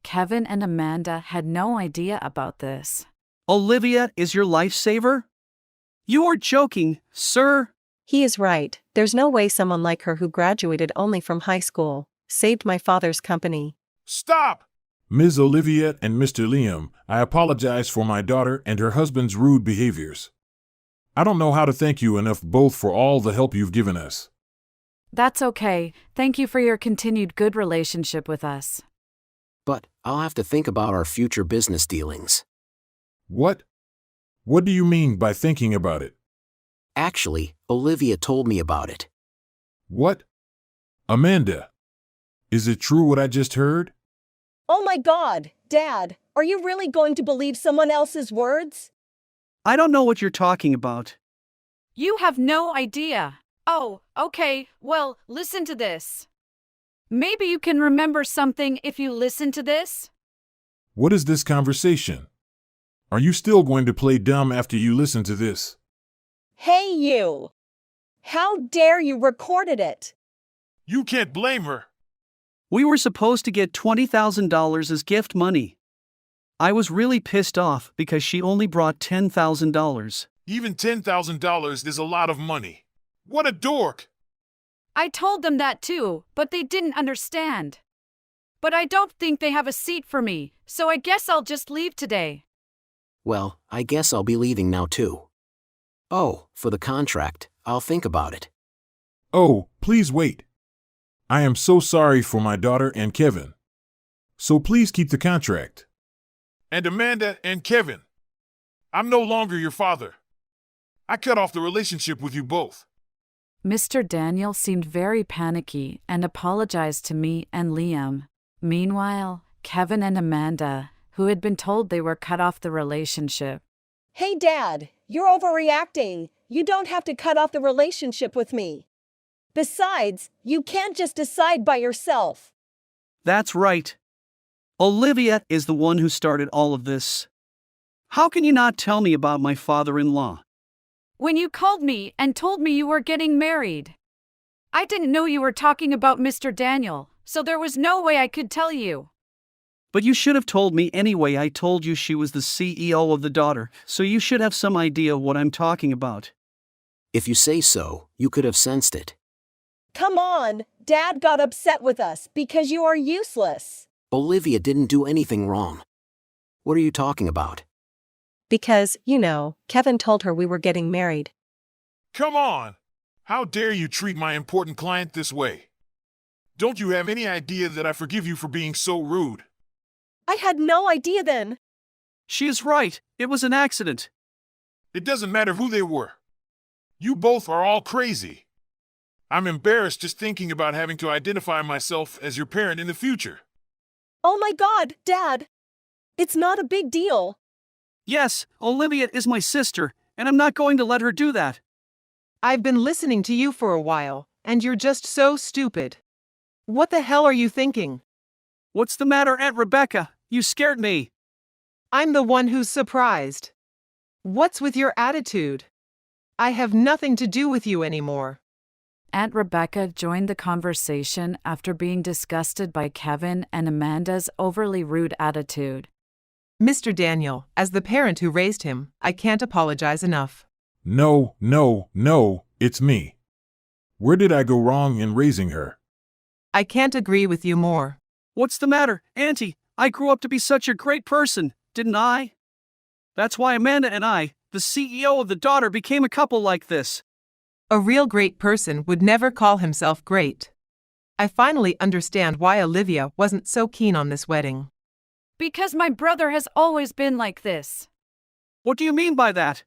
Kevin and Amanda had no idea about this. Olivia is your lifesaver? You are joking, sir. He is right. There's no way someone like her who graduated only from high school saved my father's company. Stop! Ms. Olivia and Mr. Liam, I apologize for my daughter and her husband's rude behaviors. I don't know how to thank you enough both for all the help you've given us. That's okay. Thank you for your continued good relationship with us. But I'll have to think about our future business dealings. What? What do you mean by thinking about it? Actually, Olivia told me about it. What? Amanda, is it true what I just heard? Oh my God, Dad, are you really going to believe someone else's words? I don't know what you're talking about. You have no idea. Oh, okay, well, listen to this. Maybe you can remember something if you listen to this? What is this conversation? Are you still going to play dumb after you listen to this? Hey you! How dare you recorded it? You can't blame her. We were supposed to get $20,000 as gift money. I was really pissed off because she only brought $10,000. Even $10,000 is a lot of money. What a dork! I told them that too, but they didn't understand. But I don't think they have a seat for me, so I guess I'll just leave today. Well, I guess I'll be leaving now too. Oh, for the contract, I'll think about it. Oh, please wait. I am so sorry for my daughter and Kevin. So please keep the contract. And Amanda and Kevin. I'm no longer your father. I cut off the relationship with you both. Mr. Daniel seemed very panicky and apologized to me and Liam. Meanwhile, Kevin and Amanda, who had been told they were cut off the relationship. Hey Dad, you're overreacting. You don't have to cut off the relationship with me. Besides, you can't just decide by yourself. That's right. Olivia is the one who started all of this. How can you not tell me about my father-in-law? When you called me and told me you were getting married, I didn't know you were talking about Mr. Daniel, so there was no way I could tell you. But you should have told me anyway. I told you she was the CEO of the daughter, so you should have some idea what I'm talking about. If you say so, you could have sensed it. Come on, Dad got upset with us because you are useless. Olivia didn't do anything wrong. What are you talking about? Because, Kevin told her we were getting married. Come on! How dare you treat my important client this way? Don't you have any idea that I forgive you for being so rude? I had no idea then. She is right. It was an accident. It doesn't matter who they were. You both are all crazy. I'm embarrassed just thinking about having to identify myself as your parent in the future. Oh my God, Dad! It's not a big deal. Yes, Olivia is my sister, and I'm not going to let her do that. I've been listening to you for a while, and you're just so stupid. What the hell are you thinking? What's the matter, Aunt Rebecca? You scared me. I'm the one who's surprised. What's with your attitude? I have nothing to do with you anymore. Aunt Rebecca joined the conversation after being disgusted by Kevin and Amanda's overly rude attitude. Mr. Daniel, as the parent who raised him, I can't apologize enough. No, it's me. Where did I go wrong in raising her? I can't agree with you more. What's the matter, Auntie? I grew up to be such a great person, didn't I? That's why Amanda and I, the CEO of the daughter, became a couple like this. A real great person would never call himself great. I finally understand why Olivia wasn't so keen on this wedding. Because my brother has always been like this. What do you mean by that?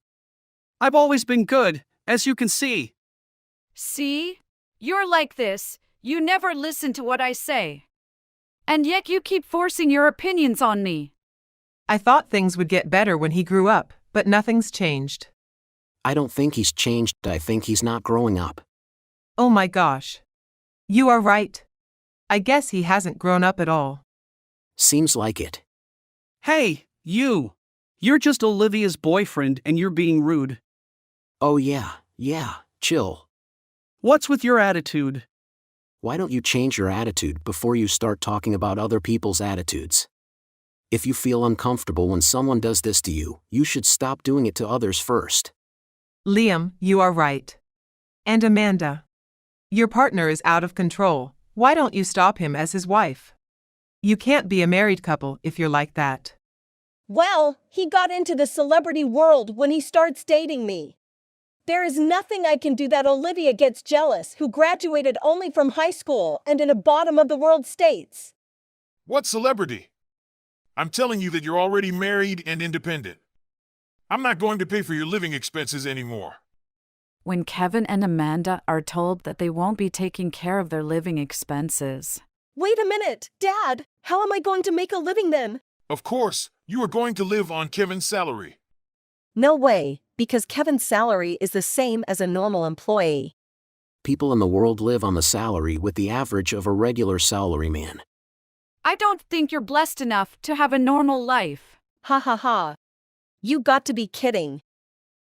I've always been good, as you can see. See? You're like this. You never listen to what I say. And yet you keep forcing your opinions on me. I thought things would get better when he grew up, but nothing's changed. I don't think he's changed, I think he's not growing up. Oh my gosh. You are right. I guess he hasn't grown up at all. Seems like it. Hey, you! You're just Olivia's boyfriend and you're being rude. Oh yeah, chill. What's with your attitude? Why don't you change your attitude before you start talking about other people's attitudes? If you feel uncomfortable when someone does this to you, you should stop doing it to others first. Liam, you are right. And Amanda. Your partner is out of control. Why don't you stop him as his wife? You can't be a married couple if you're like that. Well, he got into the celebrity world when he starts dating me. There is nothing I can do that Olivia gets jealous, who graduated only from high school and in a bottom-of-the-world states. What celebrity? I'm telling you that you're already married and independent. I'm not going to pay for your living expenses anymore. When Kevin and Amanda are told that they won't be taking care of their living expenses. Wait a minute, Dad. How am I going to make a living then? Of course, you are going to live on Kevin's salary. No way, because Kevin's salary is the same as a normal employee. People in the world live on the salary with the average of a regular salaryman. I don't think you're blessed enough to have a normal life. Ha ha ha. You got to be kidding.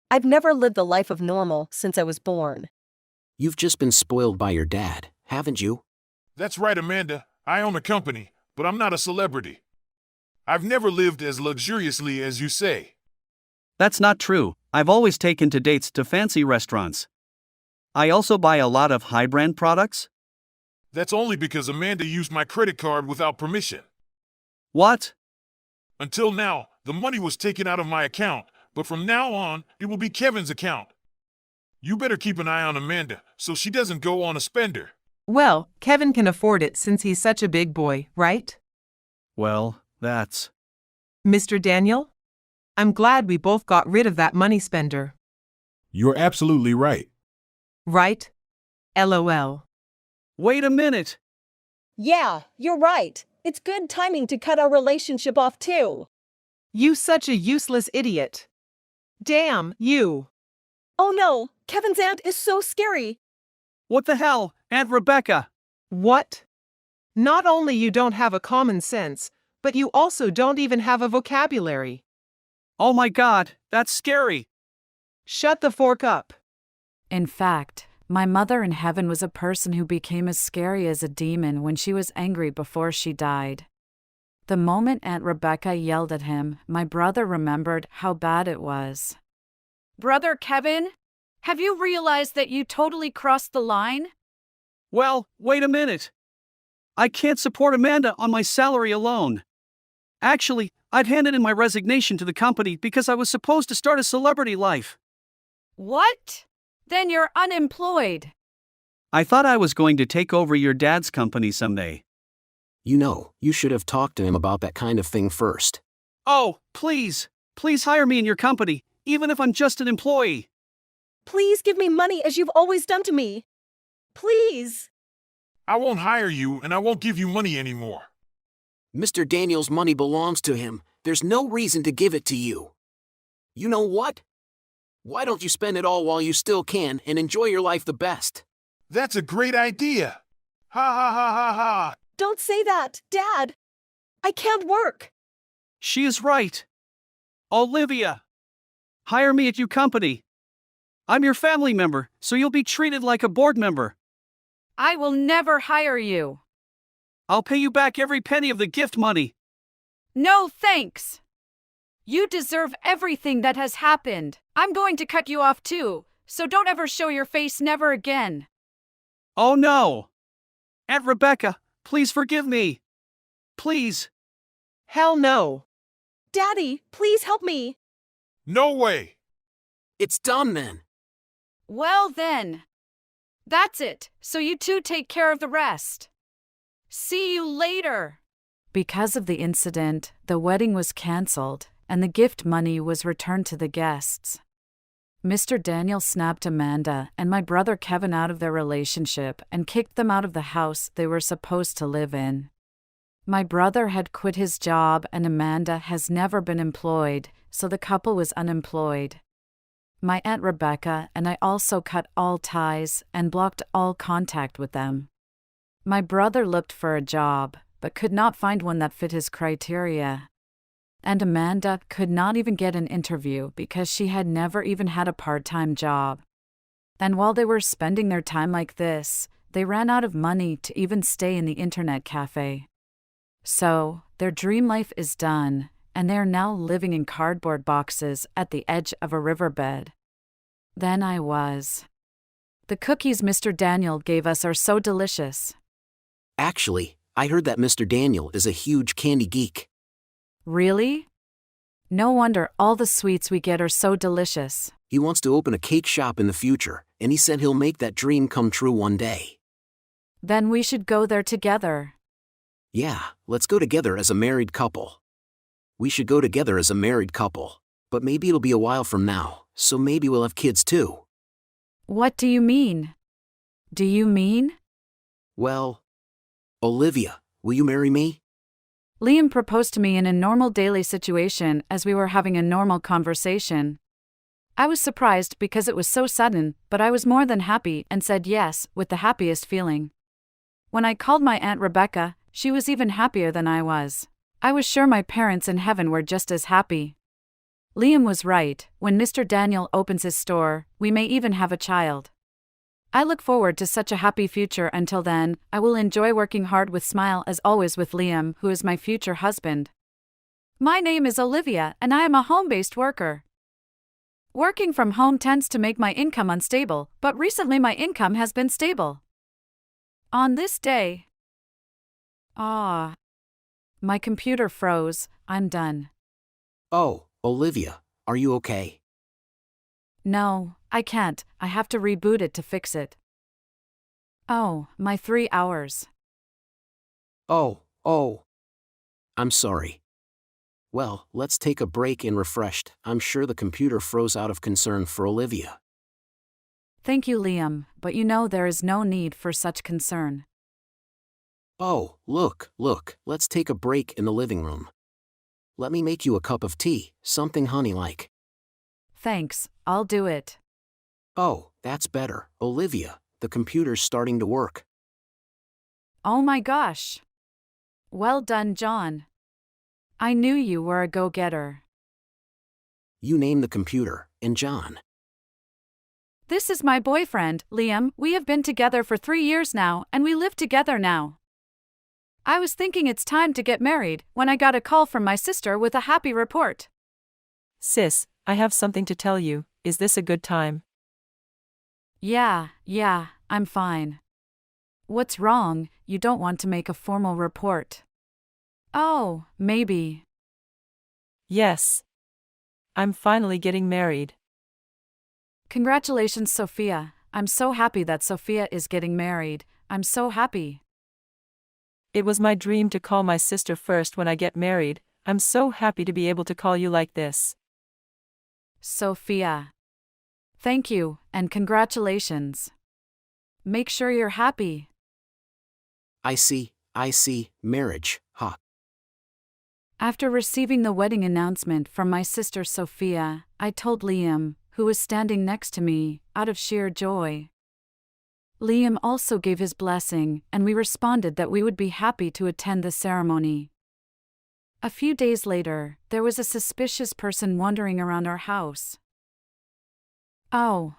I've never lived the life of normal since I was born. You've just been spoiled by your dad, haven't you? That's right, Amanda. I own a company, but I'm not a celebrity. I've never lived as luxuriously as you say. That's not true. I've always taken to dates to fancy restaurants. I also buy a lot of high-brand products. That's only because Amanda used my credit card without permission. What? Until now, the money was taken out of my account, but from now on, it will be Kevin's account. You better keep an eye on Amanda so she doesn't go on a spender. Well, Kevin can afford it since he's such a big boy, right? Well, that's... Mr. Daniel? I'm glad we both got rid of that money spender. You're absolutely right. Right? LOL. Wait a minute. Yeah, you're right. It's good timing to cut our relationship off too. You such a useless idiot. Damn, you. Oh no, Kevin's aunt is so scary. What the hell, Aunt Rebecca? What? Not only you don't have a common sense, but you also don't even have a vocabulary. Oh my God, that's scary. Shut the fork up. In fact, my mother in heaven was a person who became as scary as a demon when she was angry before she died. The moment Aunt Rebecca yelled at him, my brother remembered how bad it was. Brother Kevin, have you realized that you totally crossed the line? Well, wait a minute. I can't support Amanda on my salary alone. Actually, I'd handed in my resignation to the company because I was supposed to start a celebrity life. What? Then you're unemployed. I thought I was going to take over your dad's company someday. You know, you should have talked to him about that kind of thing first. Oh, please hire me in your company, even if I'm just an employee. Please give me money as you've always done to me. Please. I won't hire you and I won't give you money anymore. Mr. Daniel's money belongs to him. There's no reason to give it to you. You know what? Why don't you spend it all while you still can and enjoy your life the best? That's a great idea. Ha ha ha ha ha. Don't say that, Dad. I can't work. She is right. Olivia, hire me at your company. I'm your family member, so you'll be treated like a board member. I will never hire you. I'll pay you back every penny of the gift money. No thanks. You deserve everything that has happened. I'm going to cut you off too, so don't ever show your face never again. Oh no! Aunt Rebecca, please forgive me. Please. Hell no. Daddy, please help me. No way! It's done then. Well then. That's it, so you two take care of the rest. See you later. Because of the incident, the wedding was cancelled, and the gift money was returned to the guests. Mr. Daniel snapped Amanda and my brother Kevin out of their relationship and kicked them out of the house they were supposed to live in. My brother had quit his job and Amanda has never been employed, so the couple was unemployed. My Aunt Rebecca and I also cut all ties and blocked all contact with them. My brother looked for a job, but could not find one that fit his criteria. And Amanda could not even get an interview because she had never even had a part-time job. And while they were spending their time like this, they ran out of money to even stay in the internet cafe. So, their dream life is done, and they are now living in cardboard boxes at the edge of a riverbed. Then I was. The cookies Mr. Daniel gave us are so delicious. Actually, I heard that Mr. Daniel is a huge candy geek. Really? No wonder all the sweets we get are so delicious. He wants to open a cake shop in the future, and he said he'll make that dream come true one day. Then we should go there together. Yeah, let's go together as a married couple. We should go together as a married couple. But maybe it'll be a while from now, so maybe we'll have kids too. What do you mean? Do you mean? Well, Olivia, will you marry me? Liam proposed to me in a normal daily situation as we were having a normal conversation. I was surprised because it was so sudden, but I was more than happy and said yes with the happiest feeling. When I called my Aunt Rebecca, she was even happier than I was. I was sure my parents in heaven were just as happy. Liam was right. When Mr. Daniel opens his store, we may even have a child. I look forward to such a happy future. Until then, I will enjoy working hard with smile as always with Liam, who is my future husband. My name is Olivia and I am a home-based worker. Working from home tends to make my income unstable, but recently my income has been stable. On this day. My computer froze. I'm done. Oh, Olivia, are you okay? No, I can't. I have to reboot it to fix it. Oh, my 3 hours. Oh. I'm sorry. Well, let's take a break and refreshed. I'm sure the computer froze out of concern for Olivia. Thank you, Liam, but you know there is no need for such concern. Oh, look, let's take a break in the living room. Let me make you a cup of tea, something honey-like. Thanks, I'll do it. Oh, that's better, Olivia, the computer's starting to work. Oh my gosh. Well done, John. I knew you were a go-getter. You name the computer, and John. This is my boyfriend, Liam. We have been together for 3 years now, and we live together now. I was thinking it's time to get married when I got a call from my sister with a happy report. Sis, I have something to tell you. Is this a good time? Yeah, I'm fine. What's wrong? You don't want to make a formal report? Oh, maybe. Yes. I'm finally getting married. Congratulations, Sophia. I'm so happy that Sophia is getting married. I'm so happy. It was my dream to call my sister first when I get married. I'm so happy to be able to call you like this. Sophia. Thank you, and congratulations. Make sure you're happy. I see, marriage, huh? After receiving the wedding announcement from my sister Sophia, I told Liam, who was standing next to me, out of sheer joy. Liam also gave his blessing, and we responded that we would be happy to attend the ceremony. A few days later, there was a suspicious person wandering around our house. Oh,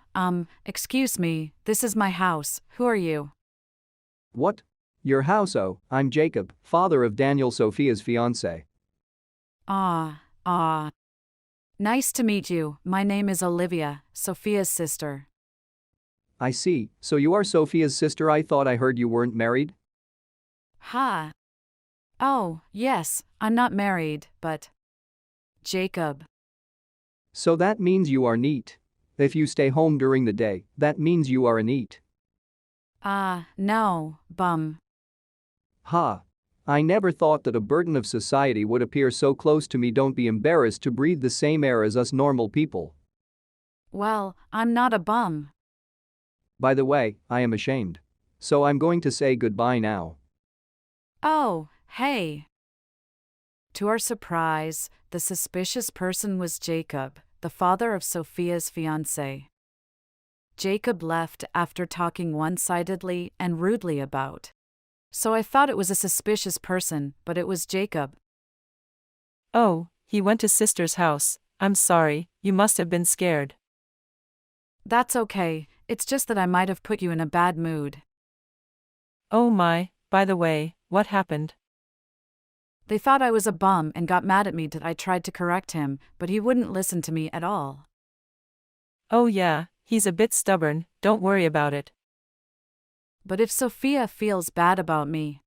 excuse me, this is my house. Who are you? What? Your house? Oh, I'm Jacob, father of Daniel, Sophia's fiancé. Nice to meet you. My name is Olivia, Sophia's sister. I see, so you are Sophia's sister. I thought I heard you weren't married? Ha. Oh, yes, I'm not married, but. Jacob. So that means you are neat. If you stay home during the day, that means you are a neat. No, bum. Ha. I never thought that a burden of society would appear so close to me. Don't be embarrassed to breathe the same air as us normal people. Well, I'm not a bum. By the way, I am ashamed. So I'm going to say goodbye now. Oh, hey. To our surprise, the suspicious person was Jacob, the father of Sophia's fiancé. Jacob left after talking one-sidedly and rudely about. So I thought it was a suspicious person, but it was Jacob. Oh, he went to sister's house. I'm sorry, you must have been scared. That's okay, it's just that I might have put you in a bad mood. Oh my, by the way, what happened? They thought I was a bum and got mad at me that I tried to correct him, but he wouldn't listen to me at all. Oh yeah, he's a bit stubborn, don't worry about it. But if Sophia feels bad about me.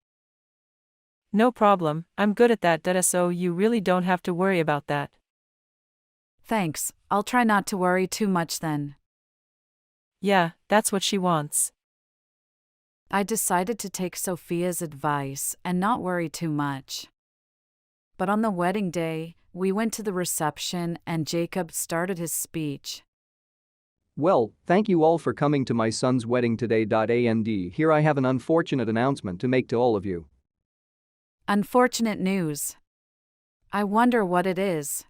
No problem, I'm good at that, so you really don't have to worry about that. Thanks, I'll try not to worry too much then. Yeah, that's what she wants. I decided to take Sophia's advice and not worry too much. But on the wedding day, we went to the reception and Jacob started his speech. Well, thank you all for coming to my son's wedding today. And here I have an unfortunate announcement to make to all of you. Unfortunate news. I wonder what it is.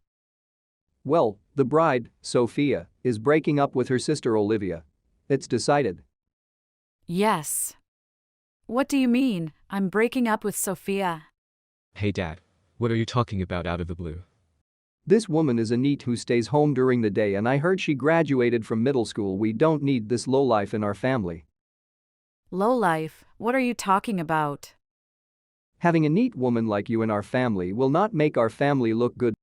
Well, the bride, Sophia, is breaking up with her sister Olivia. It's decided. Yes. What do you mean, I'm breaking up with Sophia? Hey Dad, what are you talking about out of the blue? This woman is a neat who stays home during the day and I heard she graduated from middle school. We don't need this lowlife in our family. Lowlife, what are you talking about? Having a neat woman like you in our family will not make our family look good.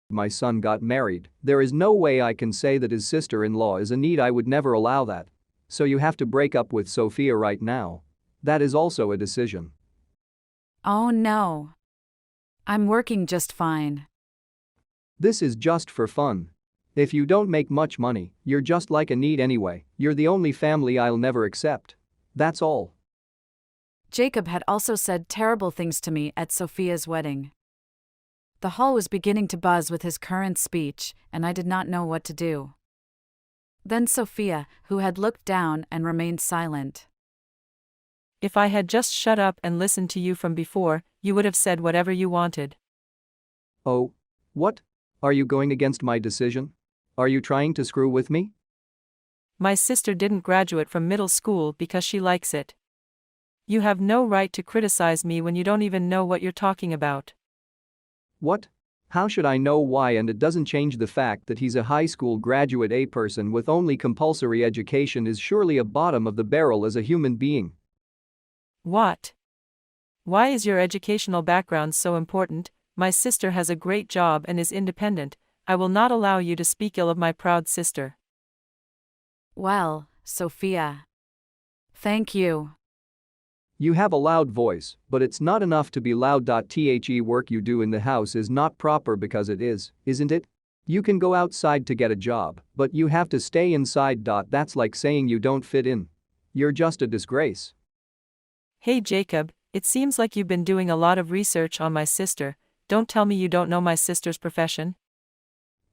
My son got married, there is no way I can say that his sister-in-law is a neat. I would never allow that. So you have to break up with Sophia right now. That is also a decision. Oh no. I'm working just fine. This is just for fun. If you don't make much money, you're just like a neat anyway. You're the only family I'll never accept. That's all. Jacob had also said terrible things to me at Sophia's wedding. The hall was beginning to buzz with his current speech, and I did not know what to do. Then Sophia, who had looked down and remained silent. If I had just shut up and listened to you from before, you would have said whatever you wanted. Oh? What? Are you going against my decision? Are you trying to screw with me? My sister didn't graduate from middle school because she likes it. You have no right to criticize me when you don't even know what you're talking about. What? How should I know why? And it doesn't change the fact that he's a high school graduate. A person with only compulsory education is surely a bottom of the barrel as a human being. What? Why is your educational background so important? My sister has a great job and is independent. I will not allow you to speak ill of my proud sister. Well, Sophia. Thank you. You have a loud voice, but it's not enough to be loud. The work you do in the house is not proper because it is, isn't it? You can go outside to get a job, but you have to stay inside. That's like saying you don't fit in. You're just a disgrace. Hey Jacob, it seems like you've been doing a lot of research on my sister. Don't tell me you don't know my sister's profession.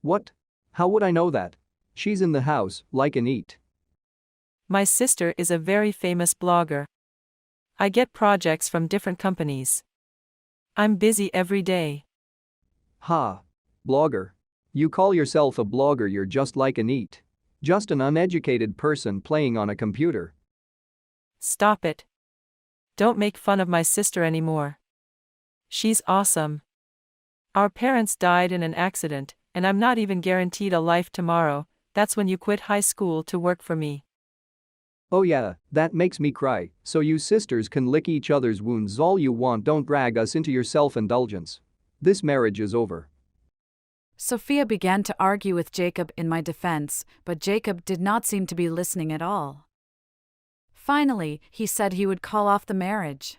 What? How would I know that? She's in the house, like an eat. My sister is a very famous blogger. I get projects from different companies. I'm busy every day. Ha. Blogger. You call yourself a blogger? You're just like an eat. Just an uneducated person playing on a computer. Stop it. Don't make fun of my sister anymore. She's awesome. Our parents died in an accident, and I'm not even guaranteed a life tomorrow. That's when you quit high school to work for me. Oh yeah, that makes me cry. So you sisters can lick each other's wounds all you want. Don't drag us into your self-indulgence. This marriage is over. Sophia began to argue with Jacob in my defense, but Jacob did not seem to be listening at all. Finally, he said he would call off the marriage.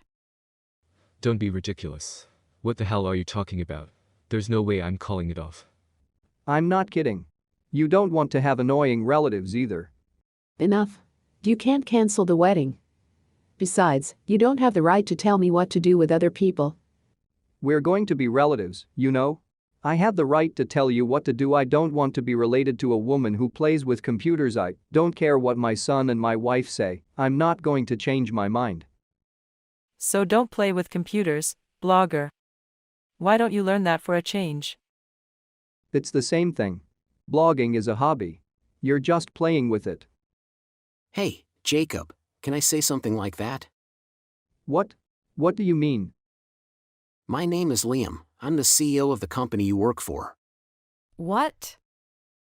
Don't be ridiculous. What the hell are you talking about? There's no way I'm calling it off. I'm not kidding. You don't want to have annoying relatives either. Enough. You can't cancel the wedding. Besides, you don't have the right to tell me what to do with other people. We're going to be relatives, you know? I have the right to tell you what to do. I don't want to be related to a woman who plays with computers. I don't care what my son and my wife say. I'm not going to change my mind. So don't play with computers, blogger. Why don't you learn that for a change? It's the same thing. Blogging is a hobby. You're just playing with it. Hey, Jacob, can I say something like that? What? What do you mean? My name is Liam. I'm the CEO of the company you work for. What?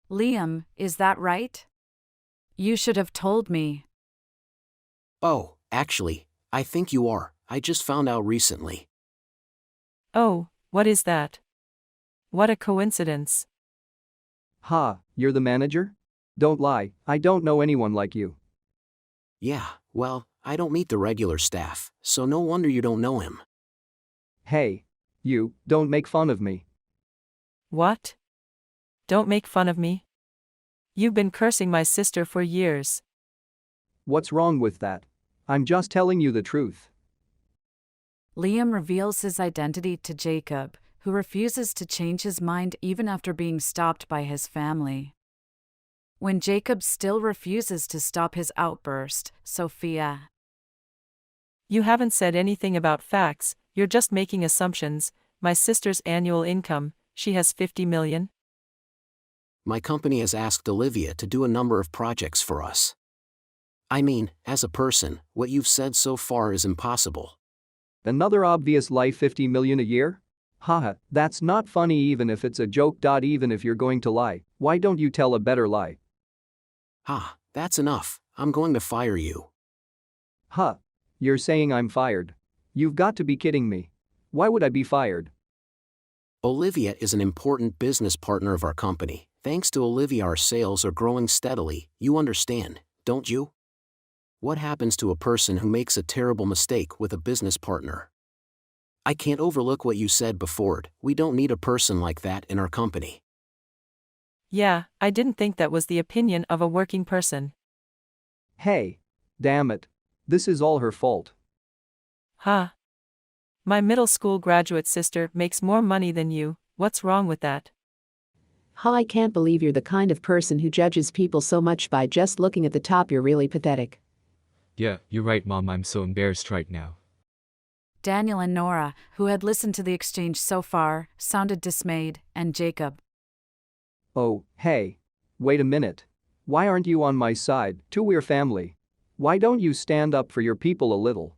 Liam, is that right? You should have told me. Oh, actually, I think you are. I just found out recently. Oh, what is that? What a coincidence. Ha, you're the manager? Don't lie, I don't know anyone like you. Yeah, well, I don't meet the regular staff, so no wonder you don't know him. Hey, you, don't make fun of me. What? Don't make fun of me? You've been cursing my sister for years. What's wrong with that? I'm just telling you the truth. Liam reveals his identity to Jacob, who refuses to change his mind even after being stopped by his family. When Jacob still refuses to stop his outburst, Sophia. You haven't said anything about facts, you're just making assumptions. My sister's annual income, she has 50 million. My company has asked Olivia to do a number of projects for us. I mean, as a person, what you've said so far is impossible. Another obvious lie. 50 million a year? Haha, that's not funny even if it's a joke. Even if you're going to lie, why don't you tell a better lie? Ha, that's enough. I'm going to fire you. Huh. You're saying I'm fired? You've got to be kidding me. Why would I be fired? Olivia is an important business partner of our company. Thanks to Olivia, our sales are growing steadily. You understand, don't you? What happens to a person who makes a terrible mistake with a business partner? I can't overlook what you said before. We don't need a person like that in our company. Yeah, I didn't think that was the opinion of a working person. Hey. Damn it. This is all her fault. Huh? My middle school graduate sister makes more money than you. What's wrong with that? Ha, I can't believe you're the kind of person who judges people so much by just looking at the top. You're really pathetic. Yeah, you're right, Mom. I'm so embarrassed right now. Daniel and Nora, who had listened to the exchange so far, sounded dismayed, and Jacob. Oh, hey. Wait a minute. Why aren't you on my side? Too, we're family. Why don't you stand up for your people a little?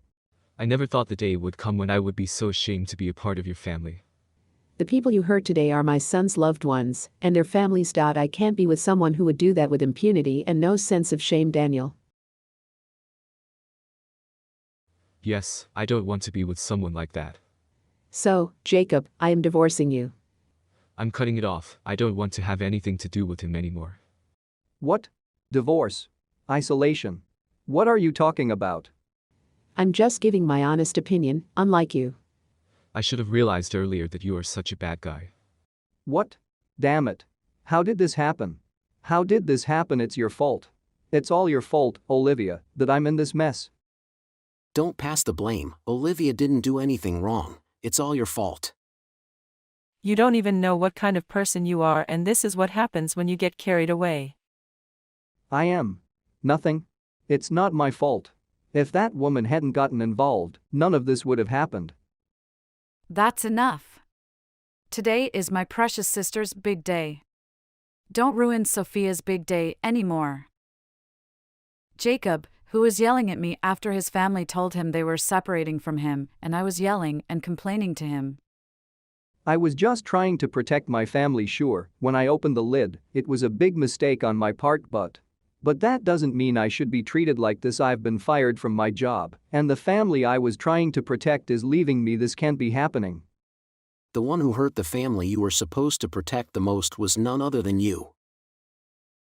I never thought the day would come when I would be so ashamed to be a part of your family. The people you hurt today are my son's loved ones, and their families. I can't be with someone who would do that with impunity and no sense of shame. Daniel. Yes, I don't want to be with someone like that. So, Jacob, I am divorcing you. I'm cutting it off. I don't want to have anything to do with him anymore. What? Divorce? Isolation? What are you talking about? I'm just giving my honest opinion, unlike you. I should have realized earlier that you are such a bad guy. What? Damn it. How did this happen? How did this happen? It's your fault. It's all your fault, Olivia, that I'm in this mess. Don't pass the blame. Olivia didn't do anything wrong. It's all your fault. You don't even know what kind of person you are, and this is what happens when you get carried away. I am. Nothing. It's not my fault. If that woman hadn't gotten involved, none of this would have happened. That's enough. Today is my precious sister's big day. Don't ruin Sophia's big day anymore. Jacob, who was yelling at me after his family told him they were separating from him, and I was yelling and complaining to him. I was just trying to protect my family. Sure, when I opened the lid, it was a big mistake on my part, but that doesn't mean I should be treated like this. I've been fired from my job, and the family I was trying to protect is leaving me. This can't be happening. The one who hurt the family you were supposed to protect the most was none other than you.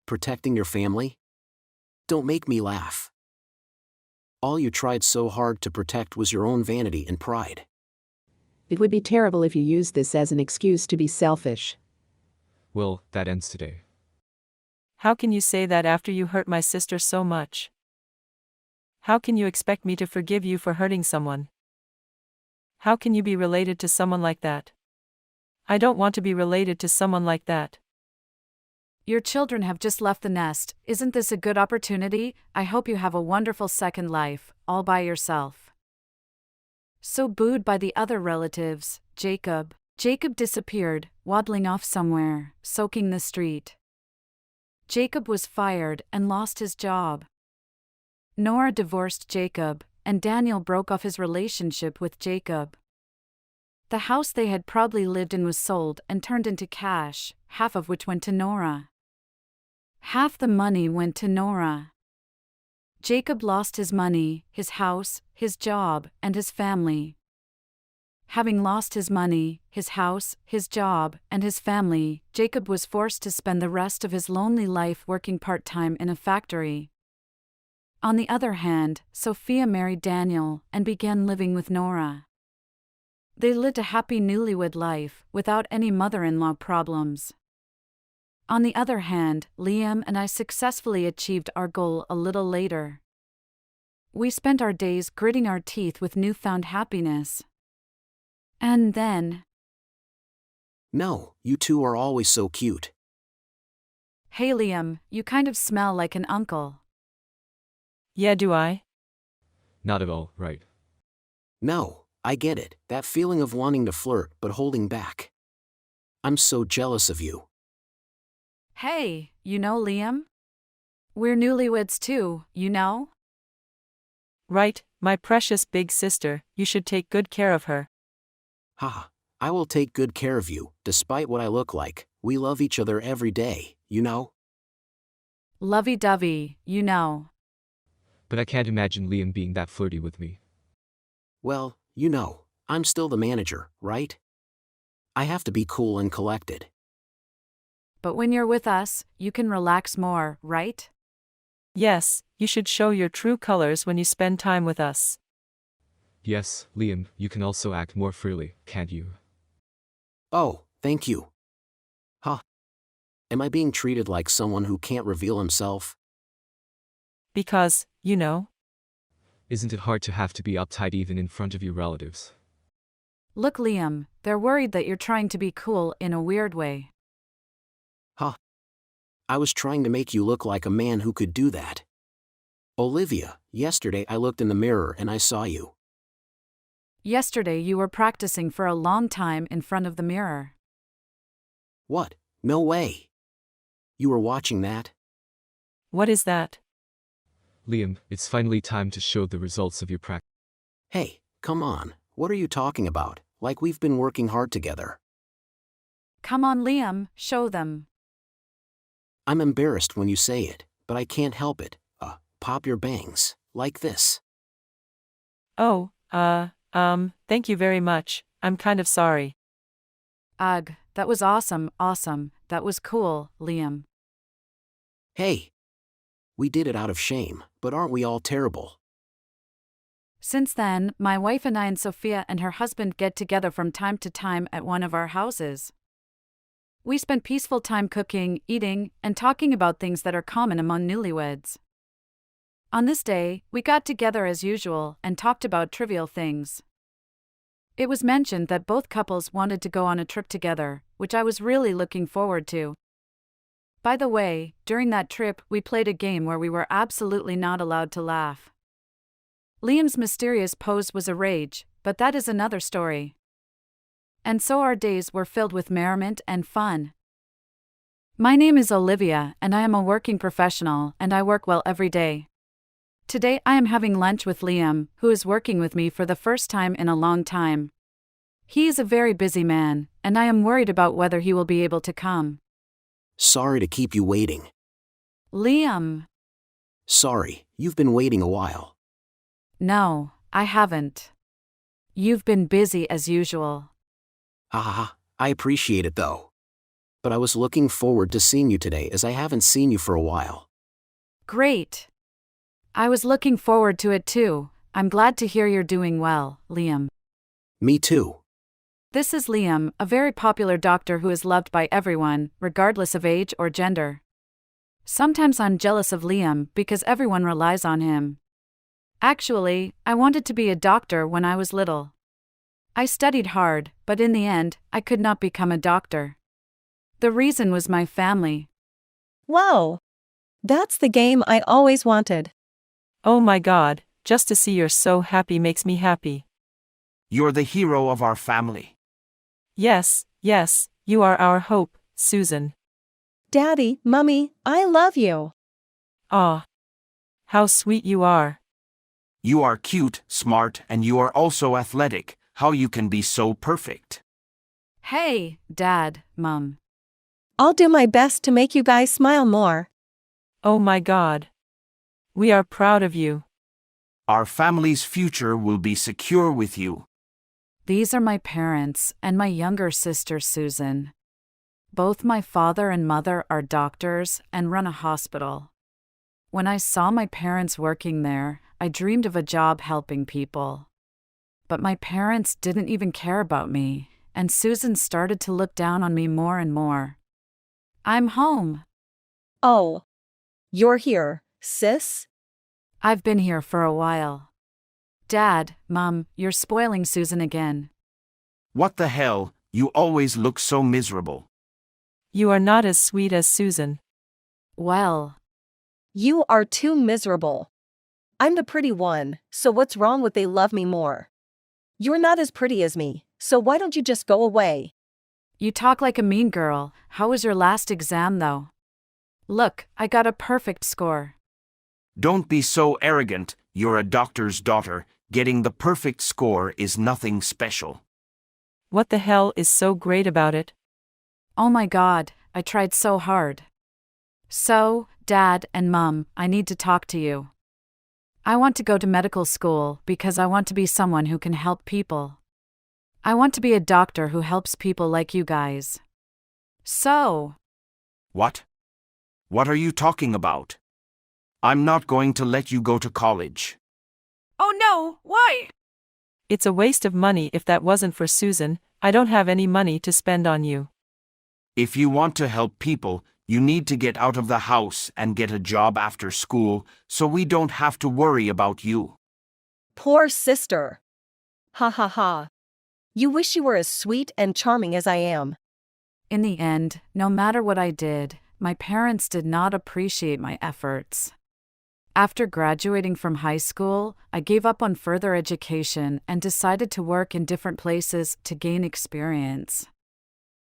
Protecting your family? Don't make me laugh. All you tried so hard to protect was your own vanity and pride. It would be terrible if you used this as an excuse to be selfish. Well, that ends today. How can you say that after you hurt my sister so much? How can you expect me to forgive you for hurting someone? How can you be related to someone like that? I don't want to be related to someone like that. Your children have just left the nest. Isn't this a good opportunity? I hope you have a wonderful second life, all by yourself. So booed by the other relatives, Jacob disappeared, waddling off somewhere, soaking the street. Jacob was fired and lost his job. Nora divorced Jacob, and Daniel broke off his relationship with Jacob. The house they had proudly lived in was sold and turned into cash, half of which went to Nora. Half the money went to Nora. Jacob lost his money, his house, his job, and his family. Having lost his money, his house, his job, and his family, Jacob was forced to spend the rest of his lonely life working part-time in a factory. On the other hand, Sophia married Daniel and began living with Nora. They lived a happy newlywed life, without any mother-in-law problems. On the other hand, Liam and I successfully achieved our goal a little later. We spent our days gritting our teeth with newfound happiness. And then... No, you two are always so cute. Hey Liam, you kind of smell like an uncle. Yeah, do I? Not at all, right? No, I get it, that feeling of wanting to flirt but holding back. I'm so jealous of you. Hey, you know Liam? We're newlyweds too, you know? Right, my precious big sister, you should take good care of her. Haha, I will take good care of you, despite what I look like. We love each other every day, you know? Lovey-dovey, you know. But I can't imagine Liam being that flirty with me. Well, you know, I'm still the manager, right? I have to be cool and collected. But when you're with us, you can relax more, right? Yes, you should show your true colors when you spend time with us. Yes, Liam, you can also act more freely, can't you? Oh, thank you. Huh. Am I being treated like someone who can't reveal himself? Because, you know. Isn't it hard to have to be uptight even in front of your relatives? Look Liam, they're worried that you're trying to be cool in a weird way. Huh. I was trying to make you look like a man who could do that. Olivia, yesterday I looked in the mirror and I saw you. Yesterday you were practicing for a long time in front of the mirror. What? No way. You were watching that? What is that? Liam, it's finally time to show the results of your practice. Hey, come on, what are you talking about? Like we've been working hard together. Come on Liam, show them. I'm embarrassed when you say it, but I can't help it. Pop your bangs, like this. Oh, thank you very much, I'm kind of sorry. Ugh, that was awesome, that was cool, Liam. Hey. We did it out of shame, but aren't we all terrible? Since then, my wife and I and Sophia and her husband get together from time to time at one of our houses. We spend peaceful time cooking, eating, and talking about things that are common among newlyweds. On this day, we got together as usual and talked about trivial things. It was mentioned that both couples wanted to go on a trip together, which I was really looking forward to. By the way, during that trip, we played a game where we were absolutely not allowed to laugh. Liam's mysterious pose was a rage, but that is another story. And so our days were filled with merriment and fun. My name is Olivia, and I am a working professional, and I work well every day. Today I am having lunch with Liam, who is working with me for the first time in a long time. He is a very busy man, and I am worried about whether he will be able to come. Sorry to keep you waiting. Liam. Sorry, you've been waiting a while. No, I haven't. You've been busy as usual. Haha, I appreciate it though. But I was looking forward to seeing you today as I haven't seen you for a while. Great. I was looking forward to it too. I'm glad to hear you're doing well, Liam. Me too. This is Liam, a very popular doctor who is loved by everyone, regardless of age or gender. Sometimes I'm jealous of Liam because everyone relies on him. Actually, I wanted to be a doctor when I was little. I studied hard, but in the end, I could not become a doctor. The reason was my family. Wow! That's the game I always wanted. Oh my God, just to see you're so happy makes me happy. You're the hero of our family. Yes, yes, you are our hope, Susan. Daddy, Mummy, I love you. Ah. How sweet you are. You are cute, smart, and you are also athletic. How you can be so perfect. Hey, Dad, Mum. I'll do my best to make you guys smile more. Oh my God. We are proud of you. Our family's future will be secure with you. These are my parents and my younger sister Susan. Both my father and mother are doctors and run a hospital. When I saw my parents working there, I dreamed of a job helping people. But my parents didn't even care about me, and Susan started to look down on me more and more. I'm home. Oh. You're here, sis? I've been here for a while. Dad, Mum, you're spoiling Susan again. What the hell, you always look so miserable. You are not as sweet as Susan. Well. You are too miserable. I'm the pretty one, so what's wrong with they love me more? You're not as pretty as me, so why don't you just go away? You talk like a mean girl. How was your last exam though? Look, I got a perfect score. Don't be so arrogant, you're a doctor's daughter. Getting the perfect score is nothing special. What the hell is so great about it? Oh my God, I tried so hard. So, Dad and Mum, I need to talk to you. I want to go to medical school because I want to be someone who can help people. I want to be a doctor who helps people like you guys. So. What? What are you talking about? I'm not going to let you go to college. Oh no, why? It's a waste of money. If that wasn't for Susan, I don't have any money to spend on you. If you want to help people, you need to get out of the house and get a job after school, so we don't have to worry about you. Poor sister. Ha ha ha. You wish you were as sweet and charming as I am. In the end, no matter what I did, my parents did not appreciate my efforts. After graduating from high school, I gave up on further education and decided to work in different places to gain experience.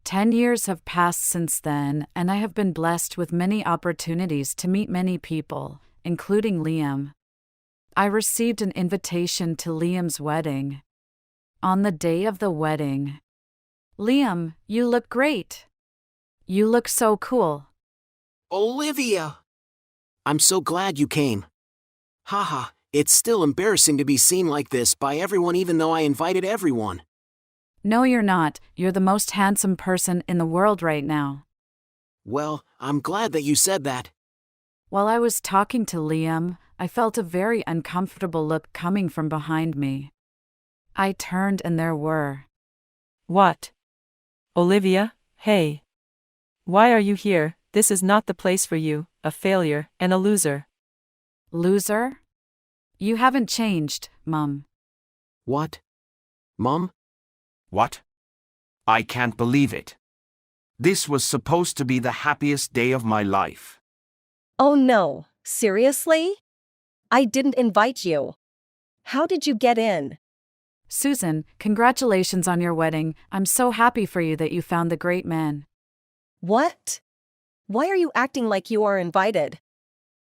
10 years have passed since then, and I have been blessed with many opportunities to meet many people, including Liam. I received an invitation to Liam's wedding. On the day of the wedding, Liam, you look great. You look so cool. Olivia! I'm so glad you came. Haha, it's still embarrassing to be seen like this by everyone even though I invited everyone. No, you're not. You're the most handsome person in the world right now. Well, I'm glad that you said that. While I was talking to Liam, I felt a very uncomfortable look coming from behind me. I turned and there were. What? Olivia, hey. Why are you here? This is not the place for you, a failure and a loser. Loser? You haven't changed, Mum. What? Mom? What? I can't believe it. This was supposed to be the happiest day of my life. Oh no, seriously? I didn't invite you. How did you get in? Susan, congratulations on your wedding. I'm so happy for you that you found the great man. What? Why are you acting like you are invited?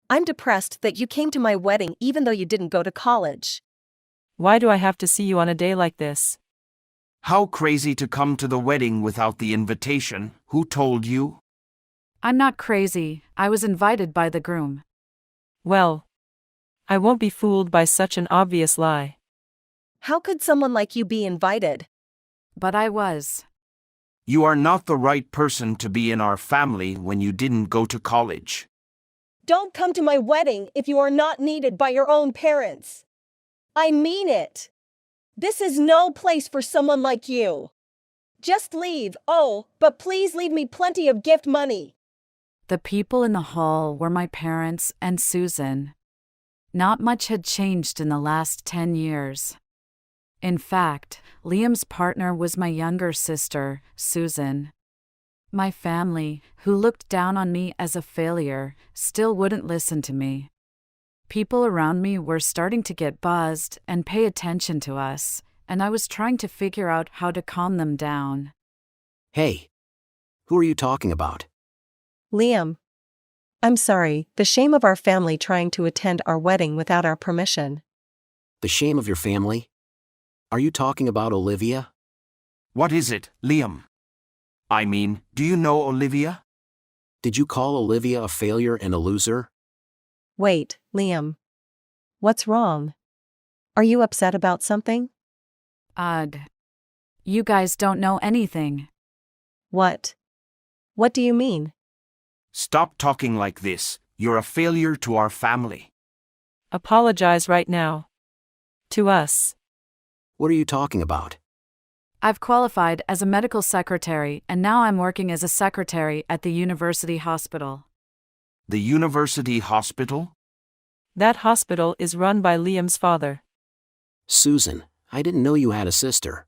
I'm depressed that you came to my wedding even though you didn't go to college. Why do I have to see you on a day like this? How crazy to come to the wedding without the invitation. Who told you? I'm not crazy. I was invited by the groom. Well, I won't be fooled by such an obvious lie. How could someone like you be invited? But I was. You are not the right person to be in our family when you didn't go to college. Don't come to my wedding if you are not needed by your own parents. I mean it. This is no place for someone like you. Just leave, but please leave me plenty of gift money. The people in the hall were my parents and Susan. Not much had changed in the last 10 years. In fact, Liam's partner was my younger sister, Susan. My family, who looked down on me as a failure, still wouldn't listen to me. People around me were starting to get buzzed and pay attention to us, and I was trying to figure out how to calm them down. Hey. Who are you talking about? Liam. I'm sorry, the shame of our family trying to attend our wedding without our permission. The shame of your family? Are you talking about Olivia? What is it, Liam? I mean, do you know Olivia? Did you call Olivia a failure and a loser? Wait, Liam. What's wrong? Are you upset about something? You guys don't know anything. What? What do you mean? Stop talking like this. You're a failure to our family. Apologize right now. To us. What are you talking about? I've qualified as a medical secretary and now I'm working as a secretary at the university hospital. The university hospital? That hospital is run by Liam's father. Susan, I didn't know you had a sister.